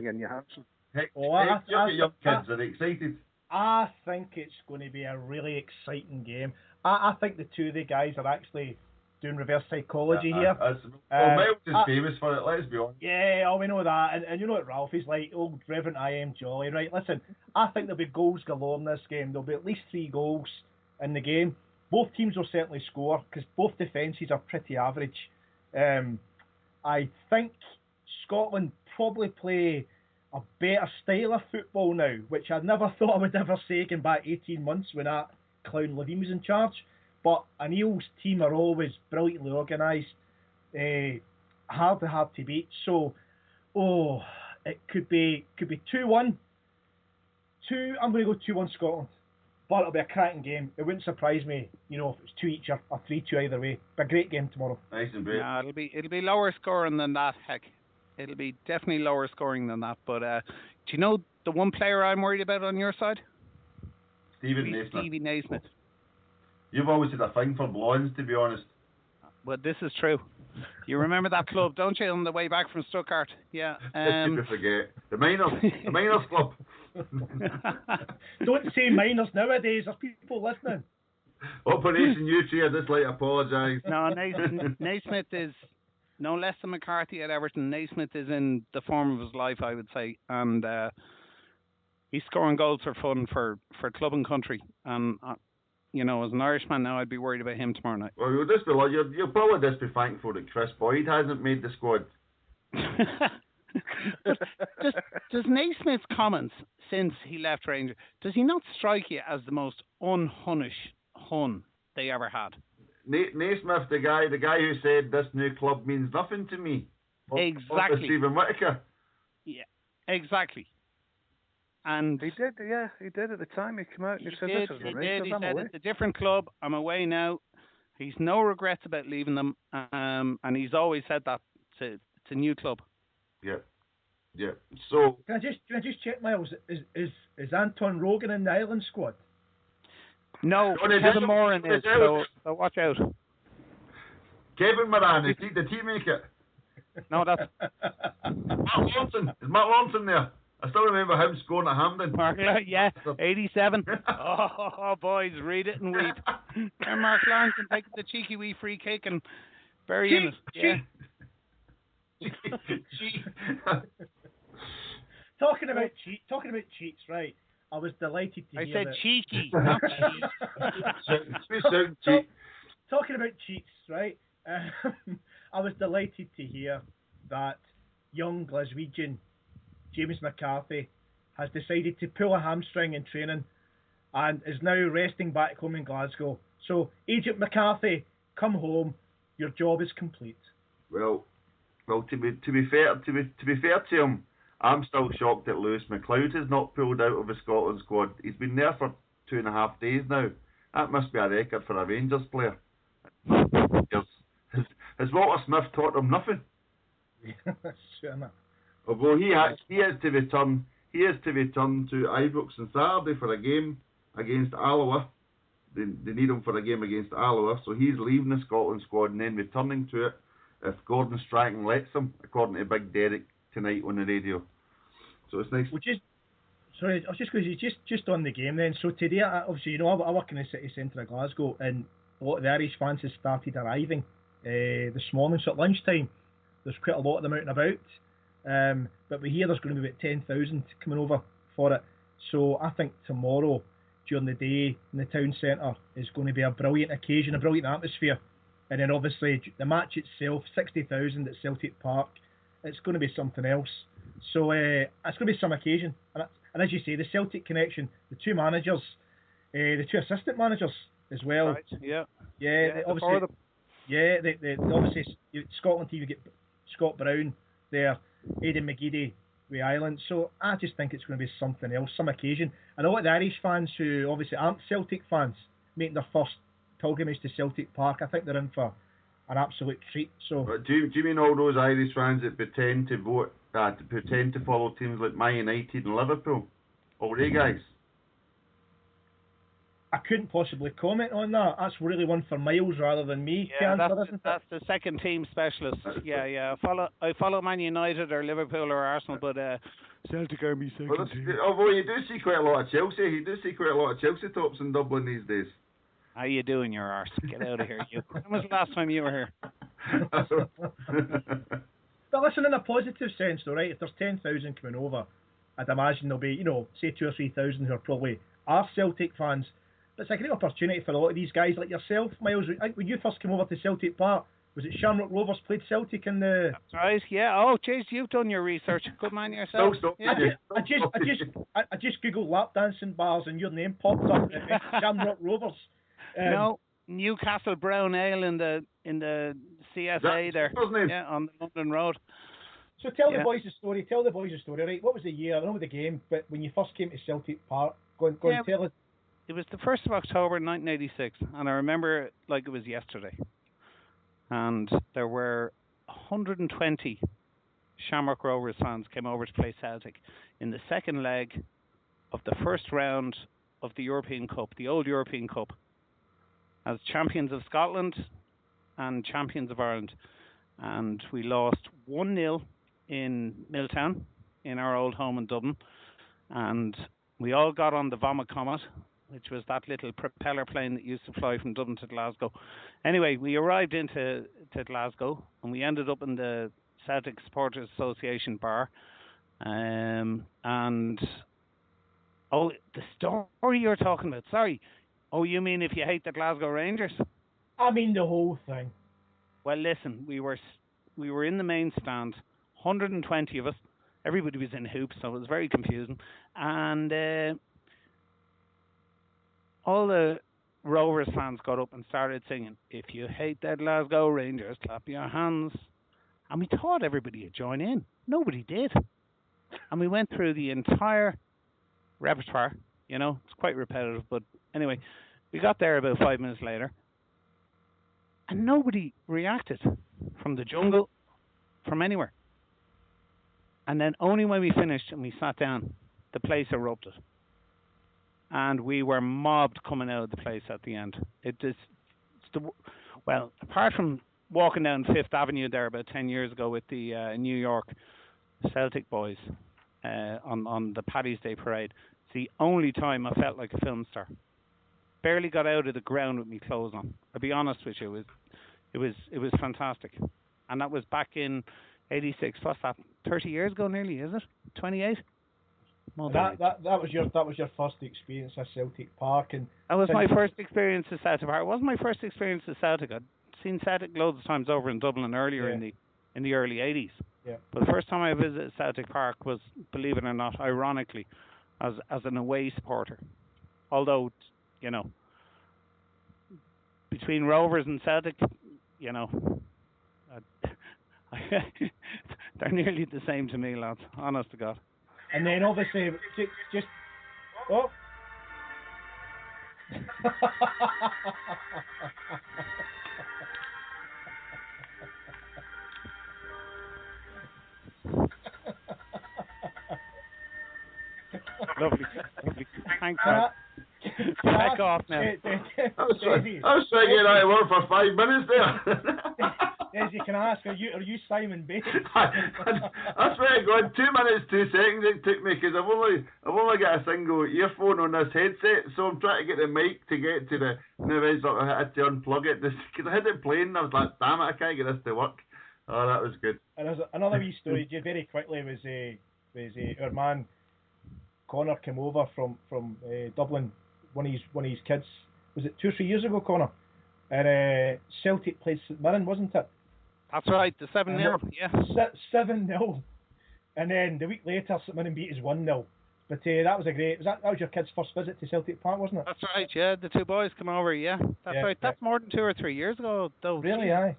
Hector, your young kids are excited. I think it's going to be a really exciting game. I think the two of the guys are actually doing reverse psychology here. Myles is famous for it, let's be honest. Yeah, we know that. And you know what Ralph is like, old Reverend I Am Jolly, right? Listen, I think there'll be goals galore in this game. There'll be at least 3 goals in the game. Both teams will certainly score, because both defences are pretty average. I think Scotland probably play a better style of football now, which I never thought I would ever say going back 18 months when that clown Levine was in charge. But Anil's team are always brilliantly organised, hard to beat. So, it could be 2-1. I'm going to go 2-1 Scotland, but it'll be a cracking game. It wouldn't surprise me, if it was 2 each or 3-2 either way. But a great game tomorrow. Nice and great. Yeah, it'll be lower scoring than that. Heck, it'll be definitely lower scoring than that. But do you know the one player I'm worried about on your side? Stevie Naismith. You've always had a thing for blondes, to be honest. Well, this is true. You remember that club, don't you, on the way back from Stuttgart? Yeah. Just to forget. The Miners Club. Don't say Miners nowadays. There's people listening. Operation U3, I just like to apologise. No, Naismith is no less than McCarthy at Everton. Naismith is in the form of his life, I would say. And he's scoring goals for fun for club and country. And... as an Irishman now, I'd be worried about him tomorrow night. Well, you'll probably just be thankful that Chris Boyd hasn't made the squad. Does Naismith's comments since he left Rangers, does he not strike you as the most un-Hunnish Hun they ever had? Naismith, the guy who said this new club means nothing to me. Exactly. Stephen Whittaker. Yeah, exactly. And he did at the time. He came out and he said, he said it's a different club. I'm away now. He's no regrets about leaving them, and he's always said that it's a new club. Yeah. So can I just check, Myles? Is Anton Rogan in the Ireland squad? No, Kevin Moran is. So watch out. Kevin Moran, did he make it? No, that's Matt Lawson. Is Matt Lawson there? I still remember him scoring at Hampden. Yeah, 87. Oh, boys, read it and weep. And Mark Lawrence taking the cheeky wee free kick and burying it. Yeah. Talking about cheats, right? I was delighted to hear I said that. cheeky, not cheats. Talking about cheats, right? I was delighted to hear that young Glaswegian James McCarthy has decided to pull a hamstring in training and is now resting back home in Glasgow. So, Agent McCarthy, come home. Your job is complete. Well, to be fair to him, I'm still shocked that Lewis McLeod has not pulled out of the Scotland squad. He's been there for 2.5 days now. That must be a record for a Rangers player. Has Walter Smith taught him nothing? Sure enough. Although he is to return to Ibrox on Saturday for a game against Alloa. They need him for a game against Alloa, so he's leaving the Scotland squad and then returning to it if Gordon Strachan lets him, according to Big Derek tonight on the radio. So it's nice. Sorry, I was just going to say, just on the game then. So today, obviously, I work in the city centre of Glasgow, and a lot of the Irish fans have started arriving this morning, so at lunchtime. There's quite a lot of them out and about. But we hear there's going to be about 10,000 coming over for it. So I think tomorrow, during the day in the town centre, is going to be a brilliant occasion, a brilliant atmosphere. And then obviously the match itself, 60,000 at Celtic Park, it's going to be something else. So it's going to be some occasion. And as you say, the Celtic connection, the two managers, the two assistant managers as well. Right. Yeah. Yeah. Obviously. Yeah. Obviously Scotland TV get Scott Brown there, Aidan McGeady with Ireland. So I just think it's going to be something else, some occasion. And a lot of the Irish fans who obviously aren't Celtic fans making their first pilgrimage to Celtic Park, I think they're in for an absolute treat. So. But do you mean all those Irish fans that pretend to vote, to pretend to follow teams like Man United and Liverpool? All they guys? I couldn't possibly comment on that. That's really one for Myles rather than me. Yeah, isn't that's the second team specialist. Yeah. I follow Man United or Liverpool or Arsenal, but Celtic are me second team. Although you do see quite a lot of Chelsea. You do see quite a lot of Chelsea tops in Dublin these days. How you doing, your arse? Get out of here, you. When was the last time you were here? But listen, in a positive sense, though, right? If there's 10,000 coming over, I'd imagine there'll be, say 2,000 or 3,000 who are probably Celtic fans. But it's a great opportunity for a lot of these guys like yourself, Myles. I think when you first came over to Celtic Park, was it Shamrock Rovers played Celtic in the? That's right. Yeah. Oh, jeez, you've done your research. Good man yourself. Yeah. I just googled lap dancing bars and your name popped up. Shamrock Rovers. No, Newcastle Brown Ale in the CSA there. Yeah, on the London Road. So tell the boys the story. Tell the boys the story, right? What was the year? I don't know the game, but when you first came to Celtic Park, go and tell us. It was the 1st of October 1986, and I remember it like it was yesterday. And there were 120 Shamrock Rovers fans came over to play Celtic in the second leg of the first round of the European Cup, the old European Cup, as champions of Scotland and champions of Ireland. And we lost 1-0 in Milltown, in our old home in Dublin. And we all got on the Vomit Comet, which was that little propeller plane that used to fly from Dublin to Glasgow. Anyway, we arrived into Glasgow, and we ended up in the Celtic Supporters Association bar. And the story you're talking about, sorry. Oh, you mean if you hate the Glasgow Rangers? I mean the whole thing. Well, listen, we were in the main stand, 120 of us. Everybody was in hoops, so it was very confusing. And all the Rovers fans got up and started singing, "If you hate the Glasgow Rangers, clap your hands." And we thought everybody would join in. Nobody did. And we went through the entire repertoire. It's quite repetitive, but anyway, we got there about 5 minutes later, and nobody reacted from the jungle, from anywhere. And then only when we finished and we sat down, the place erupted. And we were mobbed coming out of the place at the end. Apart from walking down Fifth Avenue there about 10 years ago with the New York Celtic boys on the Paddy's Day parade, it's the only time I felt like a film star. Barely got out of the ground with me clothes on. I'll be honest with you, it was fantastic. And that was back in '86. What's that? 30 years ago, nearly, is it? 28. That was your first experience at Celtic Park, and that was my first experience at Celtic Park. It wasn't my first experience at Celtic. I'd seen Celtic loads of times over in Dublin earlier in the early '80s. Yeah. But the first time I visited Celtic Park was, believe it or not, ironically, as an away supporter. Although, between Rovers and Celtic, they're nearly the same to me, lads. Honest to God. And then obviously, just oh. Lovely. Thanks, man. Back off now. I was trying to get out of work for 5 minutes there. Desi, can I ask, are you Simon Bates? I swear to God, 2 minutes 2 seconds it took me because I've only got a single earphone on this headset, so I'm trying to get the mic to get to the. Now I had to unplug it because I had it playing. And I was like, damn it, I can't get this to work. Oh, that was good. And there's another wee story. Very quickly was our man Connor came over from Dublin. One of his kids. Was it 2 or 3 years ago, Connor? And Celtic played St Mirren, wasn't it? That's right, the 7-0, yeah. 7-0. And then the week later, St Mirren beat us 1-0. But that was a great. That was your kid's first visit to Celtic Park, wasn't it? That's right, yeah. The two boys come over, yeah. That's right. That's more than 2 or 3 years ago, though. Really, aye.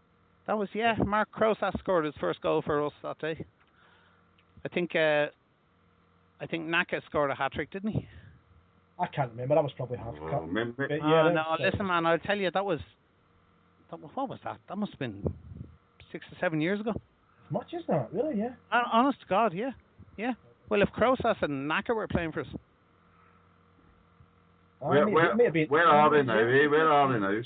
That was, yeah. Mark Krosas scored his first goal for us that day. I think Naka scored a hat-trick, didn't he? I can't remember. That was probably half cut. Listen, man. I'll tell you, what was that? That must have been 6 or 7 years ago. As much as that, really? Yeah. Honest to God, yeah. Well, if Krosas and Naka were playing for us. Where are they now? Where are they now?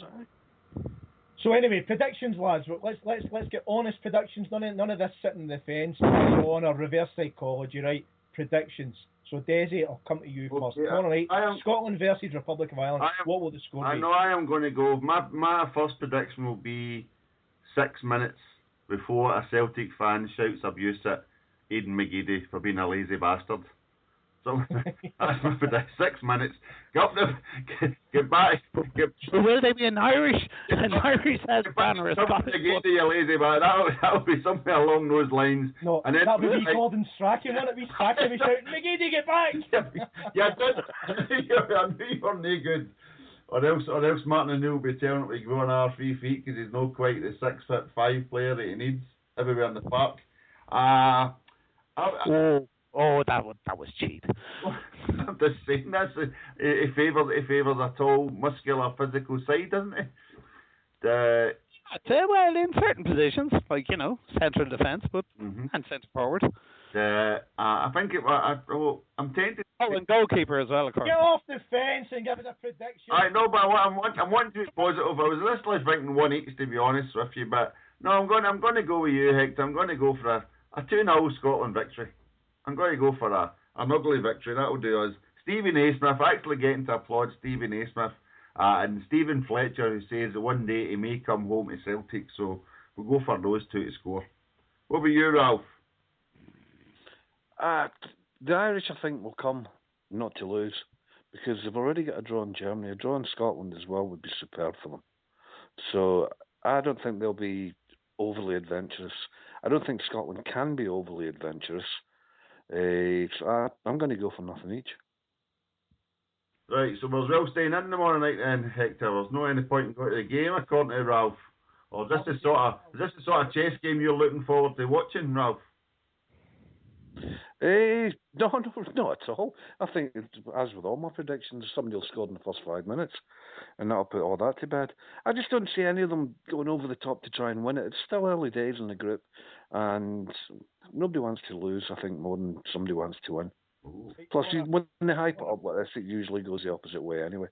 So anyway, predictions, lads. Let's get honest predictions. None of this sitting on the fence, on or reverse psychology, right? Predictions. So Desi, I'll come to you first. All right. Scotland versus Republic of Ireland. What will the score be? I know I am going to go. My first prediction will be 6 minutes before a Celtic fan shouts abuse at Aidan McGeady for being a lazy bastard. So that's my prediction. 6 minutes. Get back. Will they be an Irish has banner of Scotland? McGeady, you lazy bastard. That'll be something along those lines. No, and then, that'll be Gordon Strachan, won't it be? Strachan be shouting, McGeady, get back! I knew you were no good. Or else Martin O'Neill will be telling him to go on our 3 feet because he's not quite the 6'5" player that he needs everywhere in the park. That was cheap. I'm just saying he favours a tall, muscular, physical side, doesn't he? Well, in certain positions, like central defence, but and centre forward. I think I'm tempted. And goalkeeper as well, of course. Get off the fence and give us a prediction. I know, but I'm wanting to be positive. I was literally thinking 180 to be honest with you, but no, I'm going to go with you, Hector. I'm going to go for a 2-0 Scotland victory. I'm going to go for an ugly victory. That'll do us. Stephen Naismith, actually getting to applaud Stephen Naismith and Stephen Fletcher, who says that one day he may come home to Celtic. So we'll go for those two to score. What about you, Ralph? The Irish, I think, will come not to lose because they've already got a draw in Germany. A draw in Scotland as well would be superb for them. So I don't think they'll be overly adventurous. I don't think Scotland can be overly adventurous. So I'm going to go for nothing each. Right, so we're well staying in the morning night then, Hector. There's no any point in going to the game, according to Ralph. Or is this the sort of chess game you're looking forward to watching, Ralph? No, not at all. I think, as with all my predictions, somebody will score in the first 5 minutes, and that'll put all that to bed. I just don't see any of them going over the top to try and win it. It's still early days in the group, and nobody wants to lose, I think, more than somebody wants to win. Ooh. Plus, when they hype it up like this, it usually goes the opposite way anyway.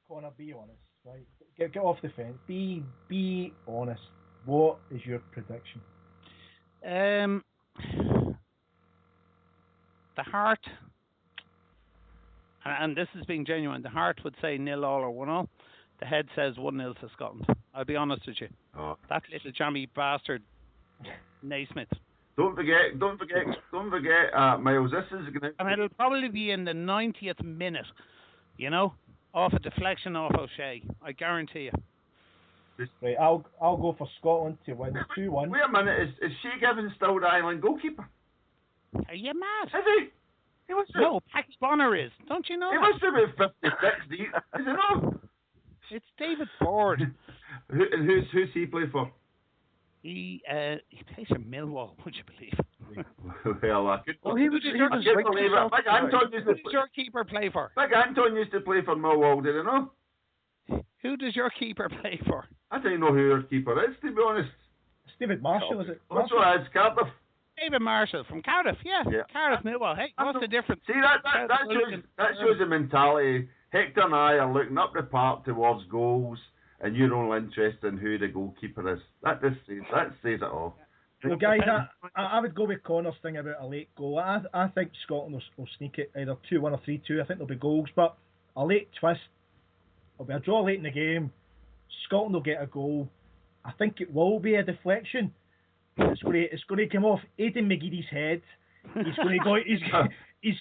Connor, be honest, right? Get off the fence. Be honest. What is your prediction? The heart, and this is being genuine, the heart would say 0-0 or 1-0. The head says 1-0 to Scotland. I'll be honest with you. Oh. That little jammy bastard, Naismith. Don't forget, Myles. This is going to. And it'll probably be in the 90th minute. Off a deflection off O'Shea. I guarantee you. Right, I'll go for Scotland to win 2-1. Wait a minute, is Shea Given still the Ireland goalkeeper? Are you mad? Is he? No, Pax Bonner is. Don't you know? He must be about 56. Is it not? It's David Ford. Who's he play for? He plays for Millwall. Would you believe? Well, I could. Well, who does your keeper play for? Big Anton used to play for Millwall. Did you know? Who does your keeper play for? I don't know who your keeper is, to be honest. David Marshall, is it? That's what it's Cardiff. David Marshall from Cardiff, yeah. Cardiff, Millwall. Hey, what's the difference? See, that shows the mentality. Hector and I are looking up the park towards goals and your only interest in who the goalkeeper is. That says it all. Well, guys, I would go with Connor's thing about a late goal. I think Scotland will sneak it either 2-1 or 3-2. I think there'll be goals, but a late twist. It'll be a draw late in the game. Scotland will get a goal. I think it will be a deflection. It's going to come off Aidan McGeady's head. He's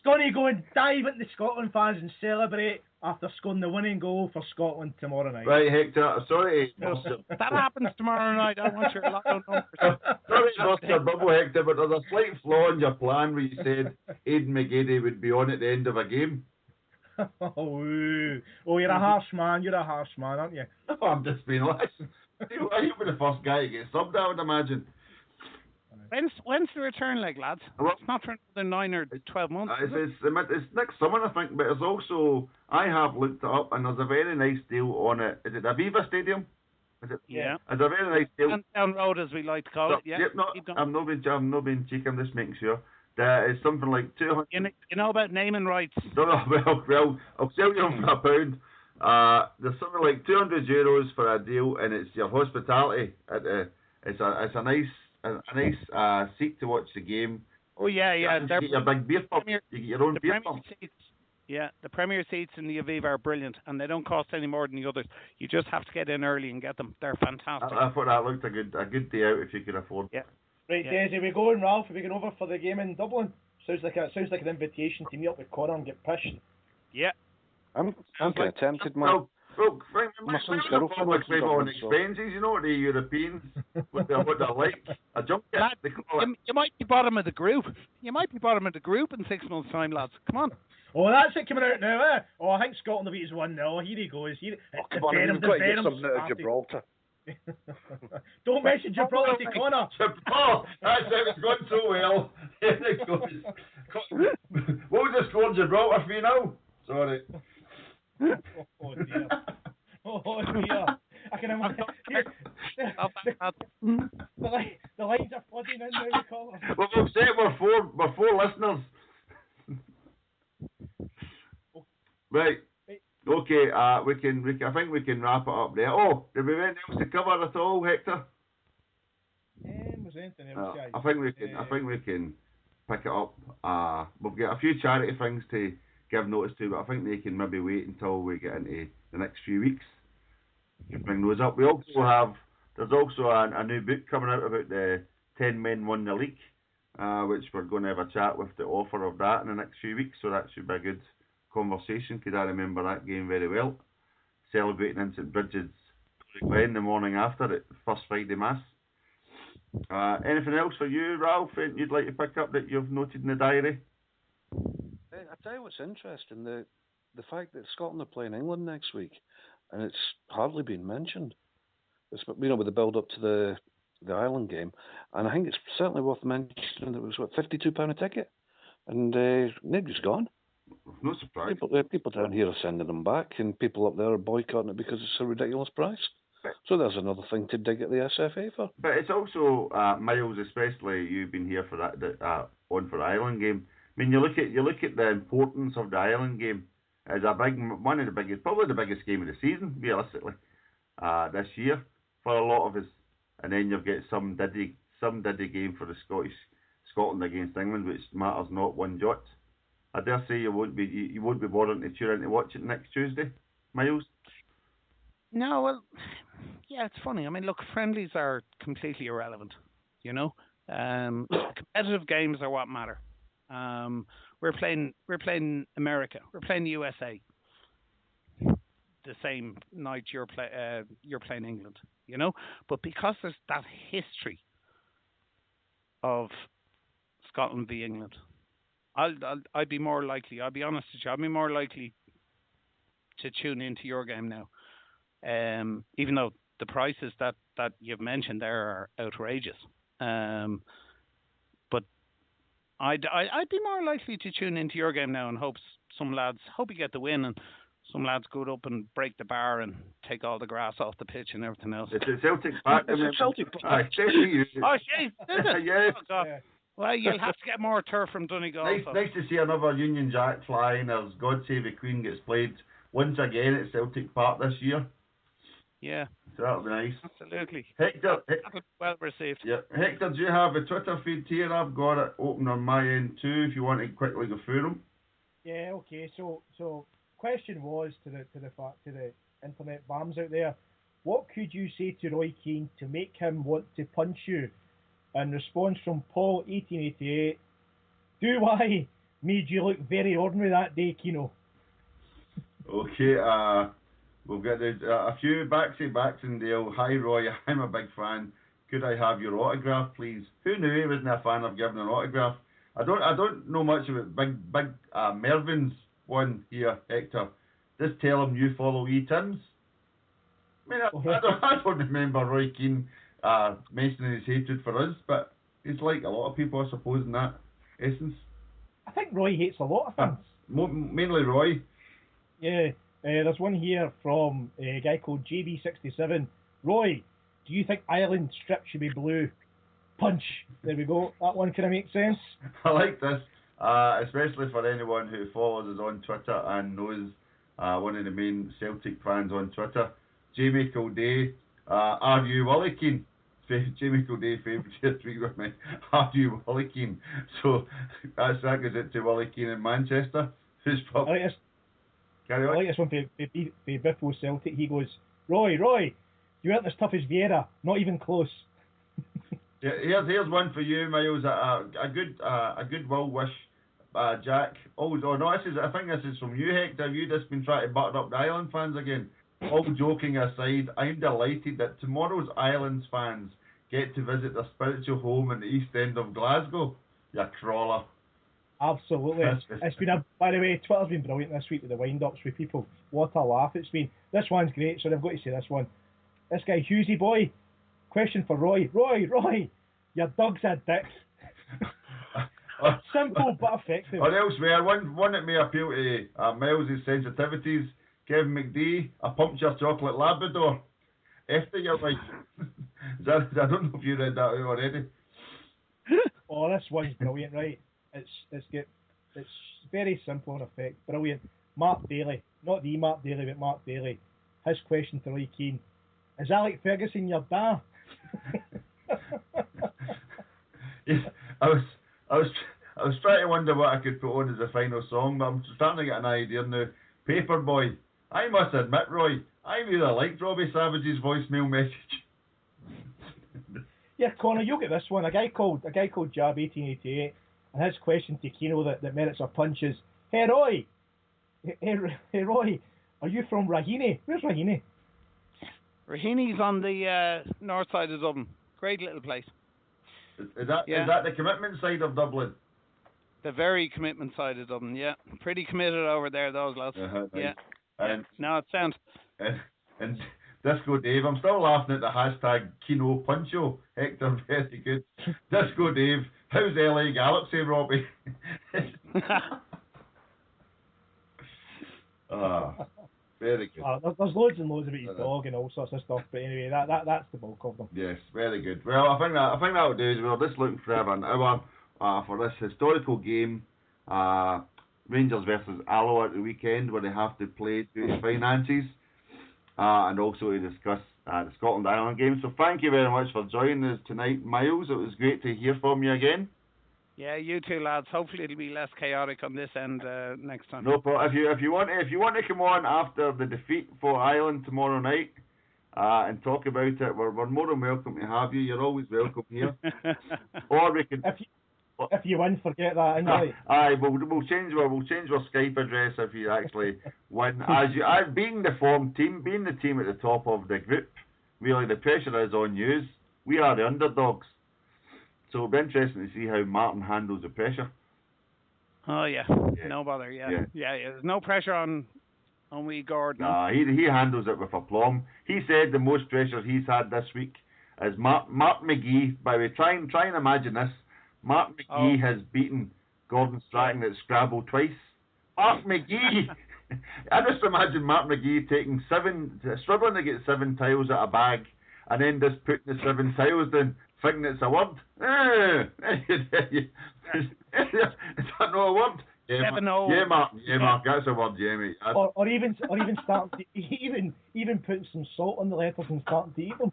going to go and dive into the Scotland fans and celebrate after scoring the winning goal for Scotland tomorrow night. Right, Hector. Sorry. That happens tomorrow night. I want your lotto numbers. Sorry, bust your bubble, Hector, but there's a slight flaw in your plan where you said Aidan McGeady would be on at the end of a game. Oh, you're a harsh man. You're a harsh man, aren't you? No, I'm just being honest. You'll be the first guy to get subbed, I would imagine. When's the return leg, lads? It's not for another 9 or 12 months. It's next summer, I think, but it's also, I have looked it up, and there's a very nice deal on it. Is it the Aviva Stadium? Is it? Yeah. It's a very nice deal. Down road, as we like to call it. Yeah. Yep, I'm not being cheeky, I'm just making sure. It's something like 200. You know about naming rights? No, well, I'll sell you them for £1. There's something like €200 for a deal, and it's your hospitality. It's a nice seat to watch the game. Oh yeah. You get your big beer pump. You get your own beer pump. Yeah, the Premier seats in the Aviva are brilliant, and they don't cost any more than the others. You just have to get in early and get them. They're fantastic. I thought that looked a good day out if you could afford. Yeah. Right, yeah. Desi, we going, Ralph? Are we going over for the game in Dublin? Sounds like an invitation to meet up with Connor and get pished. Yeah. I'm kind of tempted, man. Well, Frank, my son's girlfriend looks like on expenses, you know, the Europeans, what they're like. A junket, they call it. You might be bottom of the group. You might be bottom of the group in 6 months' time, lads. Come on. Oh, that's it coming out now, eh? Oh, I think Scotland will beat us 1-0. Here he goes. Come on, we've got to get something out of Gibraltar. Don't mention Gibraltar to Connor. Oh, that's it. It's gone so well. Here it goes. What was the score Gibraltar for you now? Sorry. Oh dear. Oh dear. I can imagine. The lines are flooding in now, Connor. Well, we've said we're four listeners. Right. Okay, I think we can wrap it up there. Oh, did we have anything else to cover at all, Hector? Was anything else, guys? I think we can pick it up. We've got a few charity things to give notice to, but I think they can maybe wait until we get into the next few weeks to bring those up. There's also a new book coming out about the 10 men won the league, which we're going to have a chat with the author of that in the next few weeks, so that should be a good conversation, because I remember that game very well, celebrating in St Bridget's Glen the morning after it, first Friday Mass. Anything else for you, Ralph, you'd like to pick up that you've noted in the diary? I tell you what's interesting, the fact that Scotland are playing England next week, and it's hardly been mentioned. It's, with the build up to the Ireland game, and I think it's certainly worth mentioning that it was £52 a ticket, and nobody's gone. No surprise. People down here are sending them back, and people up there are boycotting it because it's a ridiculous price. So there's another thing to dig at the SFA for. But it's also Myles, especially you've been here for that on for the Ireland game. I mean, you look at the importance of the Ireland game as one of the biggest, probably the biggest game of the season, realistically, this year for a lot of us. And then you've got some diddy game for the Scotland against England, which matters not one jot. I dare say you won't be bothering to tune in to watch it next Tuesday, Myles. No, well, yeah, it's funny. I mean, look, friendlies are completely irrelevant. You know, competitive games are what matter. We're playing America. We're playing the USA. The same night you're playing England. You know, but because there's that history of Scotland v England, I'd be more likely. I'll be honest with you. I'd be more likely to tune into your game now. Even though the prices that you've mentioned there are outrageous. But I'd be more likely to tune into your game now and hope you get the win, and some lads go up and break the bar and take all the grass off the pitch and everything else. It's a Celtic Park. It's a Celtic Park. Oh, jeez, is it? Yes. Oh, God. Yeah. Well, you'll have to get more turf from Donegal. Nice to see another Union Jack flying as God Save the Queen gets played once again at Celtic Park this year. Yeah. So that'll be nice. Absolutely. Hector, Well received. yeah. Hector, do you have a Twitter feed here? I've got it open on my end too. If you want to quickly go through them. Yeah. Okay. So question was to the internet bams out there. What could you say to Roy Keane to make him want to punch you? And response from Paul 1888. Do I made you look very ordinary that day, Kino? Okay. We've got a few backs in Dale. Hi Roy, I'm a big fan. Could I have your autograph, please? Who knew he wasn't a fan of giving an autograph? I don't know much about big Mervin's one here, Hector. Just tell him you follow Etims. I mean, I don't remember Roy Keane mentioning his hatred for us, but it's like a lot of people, I suppose, in that essence. I think Roy hates a lot of things. Mainly Roy. Yeah. There's one here from a guy called JB67. Roy, do you think Ireland strip should be blue? Punch. There we go. That one kind of makes sense. I like this, especially for anyone who follows us on Twitter and knows one of the main Celtic fans on Twitter. Jamie Kildare, are you Willie Keane? Jamie Kildare favourite to tweet with me. Are you Willie Keane? So that goes out to Willie Keane in Manchester. Who's probably... I like this one for Biffo Celtic. He goes, Roy, you aren't as tough as Vieira. Not even close. Yeah, here's one for you, Myles. A good well wish, Jack. Oh no, I think this is from you, Hector. Have you just been trying to butter up the Island fans again? All joking aside, I'm delighted that tomorrow's Islands fans get to visit their spiritual home in the East End of Glasgow. You crawler. Absolutely. It's been by the way, Twitter's been brilliant this week with the wind-ups with people. What a laugh it's been. This one's great, so I've got to say this one. This guy, Hughesy Boy, question for Roy. Roy, your dog's a dick. Simple but effective. Or elsewhere, one that may appeal to Myles' sensitivities. Kevin McD, a puncture chocolate Labrador. After your wife. I don't know if you read that out already. Oh, this one's brilliant, right? It's very simple in effect. Brilliant. Mark Daly, not the Mark Daly, but Mark Daly. His question to Roy Keane: is Alex Ferguson your da? Yes, I was trying to wonder what I could put on as a final song, but I'm starting to get an idea now. Paperboy. I must admit, Roy, I really liked Robbie Savage's voicemail message. Yeah, Connor, you'll get this one. A guy called Jab 1888, and his question to Kino that merits a punch is: Hey Roy, are you from Raheny? Where's Raheny? Raheny's on the north side of Dublin. Great little place. Is that the commitment side of Dublin? The very commitment side of Dublin, yeah. Pretty committed over there, those lads. Yeah. No, it sounds. And Disco Dave, I'm still laughing at the hashtag Kino Puncho. Hector, very good. Disco Dave, how's LA Gallop say, Robbie? Very good. There's loads and loads about his dog and all sorts of stuff, but anyway, that's the bulk of them. Yes, very good. Well, I think that'll do. We're just looking for an hour for this historical game, Rangers versus Alloa at the weekend, where they have to play due to finances, and also to discuss the Scotland-Ireland game. So thank you very much for joining us tonight, Myles. It was great to hear from you again. Yeah, you too, lads. Hopefully it'll be less chaotic on this end next time. No problem. If you want to come on after the defeat for Ireland tomorrow night and talk about it, we're more than welcome to have you. You're always welcome here. Or we can. If you win, forget that. Anyway. Aye, we'll change our Skype address if you actually win. As being the form team, being the team at the top of the group, really the pressure is on you. We are the underdogs. So it'll be interesting to see how Martin handles the pressure. Oh yeah. No bother. Yeah. There's no pressure on wee Gordon. Nah, he handles it with aplomb. He said the most pressure he's had this week is Mark McGee. By the way, try and imagine this. Mark McGee has beaten Gordon Strachan at Scrabble twice. Mark McGee. I just imagine Mark McGee struggling to get 7 tiles out of a bag, and then just putting the 7 tiles in, thinking it's a word. Is that not a word? Yeah, 7-0. Yeah, Mark. That's a word, yeah, mate. Or even starting to, even putting some salt on the letters and starting to eat them.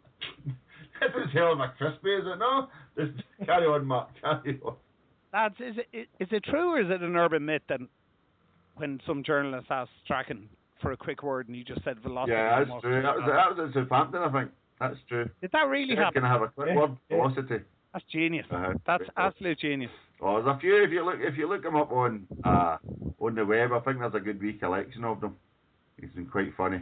That's a hell of a crispy, is it? No, just carry on, Mark. Carry on. Lads, is it true or is it an urban myth that when some journalist asked Strachan for a quick word and he just said velocity? Yeah, that's true. That was at Southampton, I think. That's true. Did that really happen? Can I have a quick word? Velocity. That's genius. That's absolute genius. Oh, there's a few. If you look them up on the web, I think there's a good wee collection of them. It's been quite funny.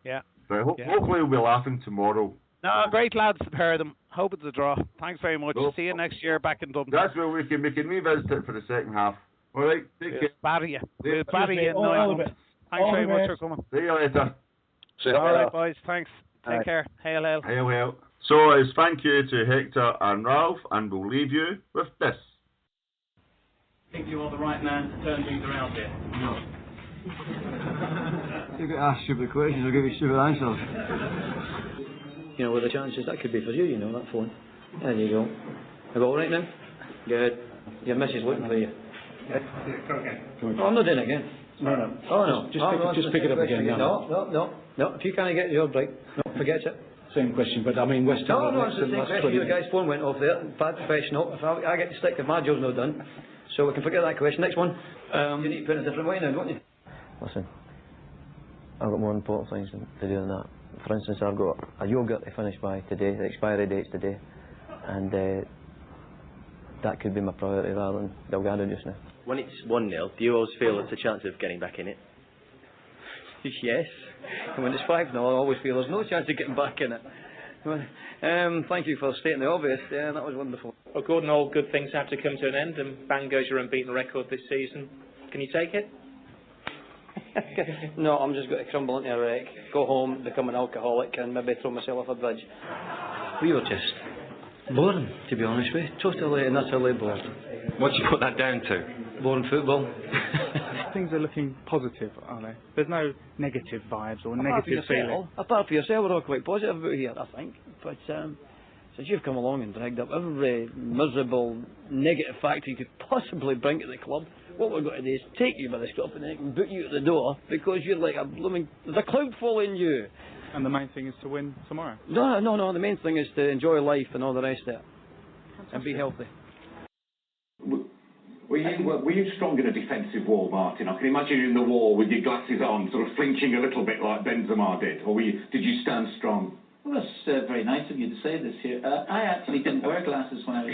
Yeah. So hopefully we'll be laughing tomorrow. No, great lads, the pair of them. Hope it's a draw. Thanks very much. See you next year back in Dublin. That's where we can revisit it for the second half. All right, take care. Batter you. We'll batter you in 9 months. Thanks very much for coming. See you later. All right, boys. Thanks. Take care. Hail, hail. Hail, hail. So it's thank you to Hector and Ralph, and we'll leave you with this. I think you are the right man to turn things around here. No. You get asked stupid questions, I'll give you stupid answers. You know, with the chances that could be for you, you know, that phone. There you go. Are you all right now? Good. Your missus looking for you. Oh, I'm not doing it again. No. Oh, no. Just pick it up again. No. If you can't get the job right, no, forget it. Same question, but I mean, West Ham. No, it's the same question. Your guy's phone went off there. Bad professional. If I get to stick if my job's not done. So we can forget that question. Next one. You need to put it a different way now, don't you? Listen, I've got more important things to do than that. For instance, I've got a yogurt to finish by today. The expiry date's today. And that could be my priority rather than Delgado just now. When it's 1-0, do you always feel there's a chance of getting back in it? Yes. And when it's 5-0, I always feel there's no chance of getting back in it. Thank you for stating the obvious. Yeah, that was wonderful. Well, Gordon, all good things have to come to an end, and bang goes your unbeaten record this season. Can you take it? No, I'm just going to crumble into a wreck, go home, become an alcoholic, and maybe throw myself off a bridge. We were just boring, to be honest with you. Totally and utterly bored. What do you put that down to? Boring football. Things are looking positive, aren't they? There's no negative vibes or negative feeling. Apart from yourself, we're all quite positive about here, I think. But since you've come along and dragged up every miserable negative factor you could possibly bring to the club, what we're going to do is take you by the scruff of the neck and boot you at the door because you're like a blooming... There's a cloud following you. And the main thing is to win tomorrow? No. The main thing is to enjoy life and all the rest of it. Fantastic. And be healthy. Were you strong in a defensive wall, Martin? I can imagine you in the wall with your glasses on, sort of flinching a little bit like Benzema did. Or did you stand strong? Well, that's very nice of you to say this here. I actually didn't wear glasses when I was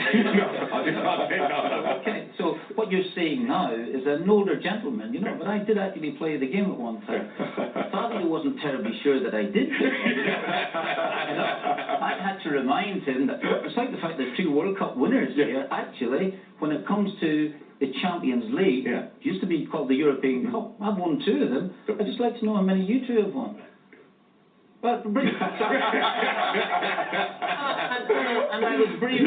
No. Okay, so what you're seeing now is an older gentleman, you know, but I did actually play the game at one time. Fabio wasn't terribly sure that I did. I had to remind him that, despite the fact there's 2 World Cup winners here, actually, when it comes to the Champions League, it used to be called the European Cup. I've won 2 of them. I'd just like to know how many you 2 have won. But and I was braver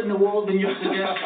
in the wall than you suggest.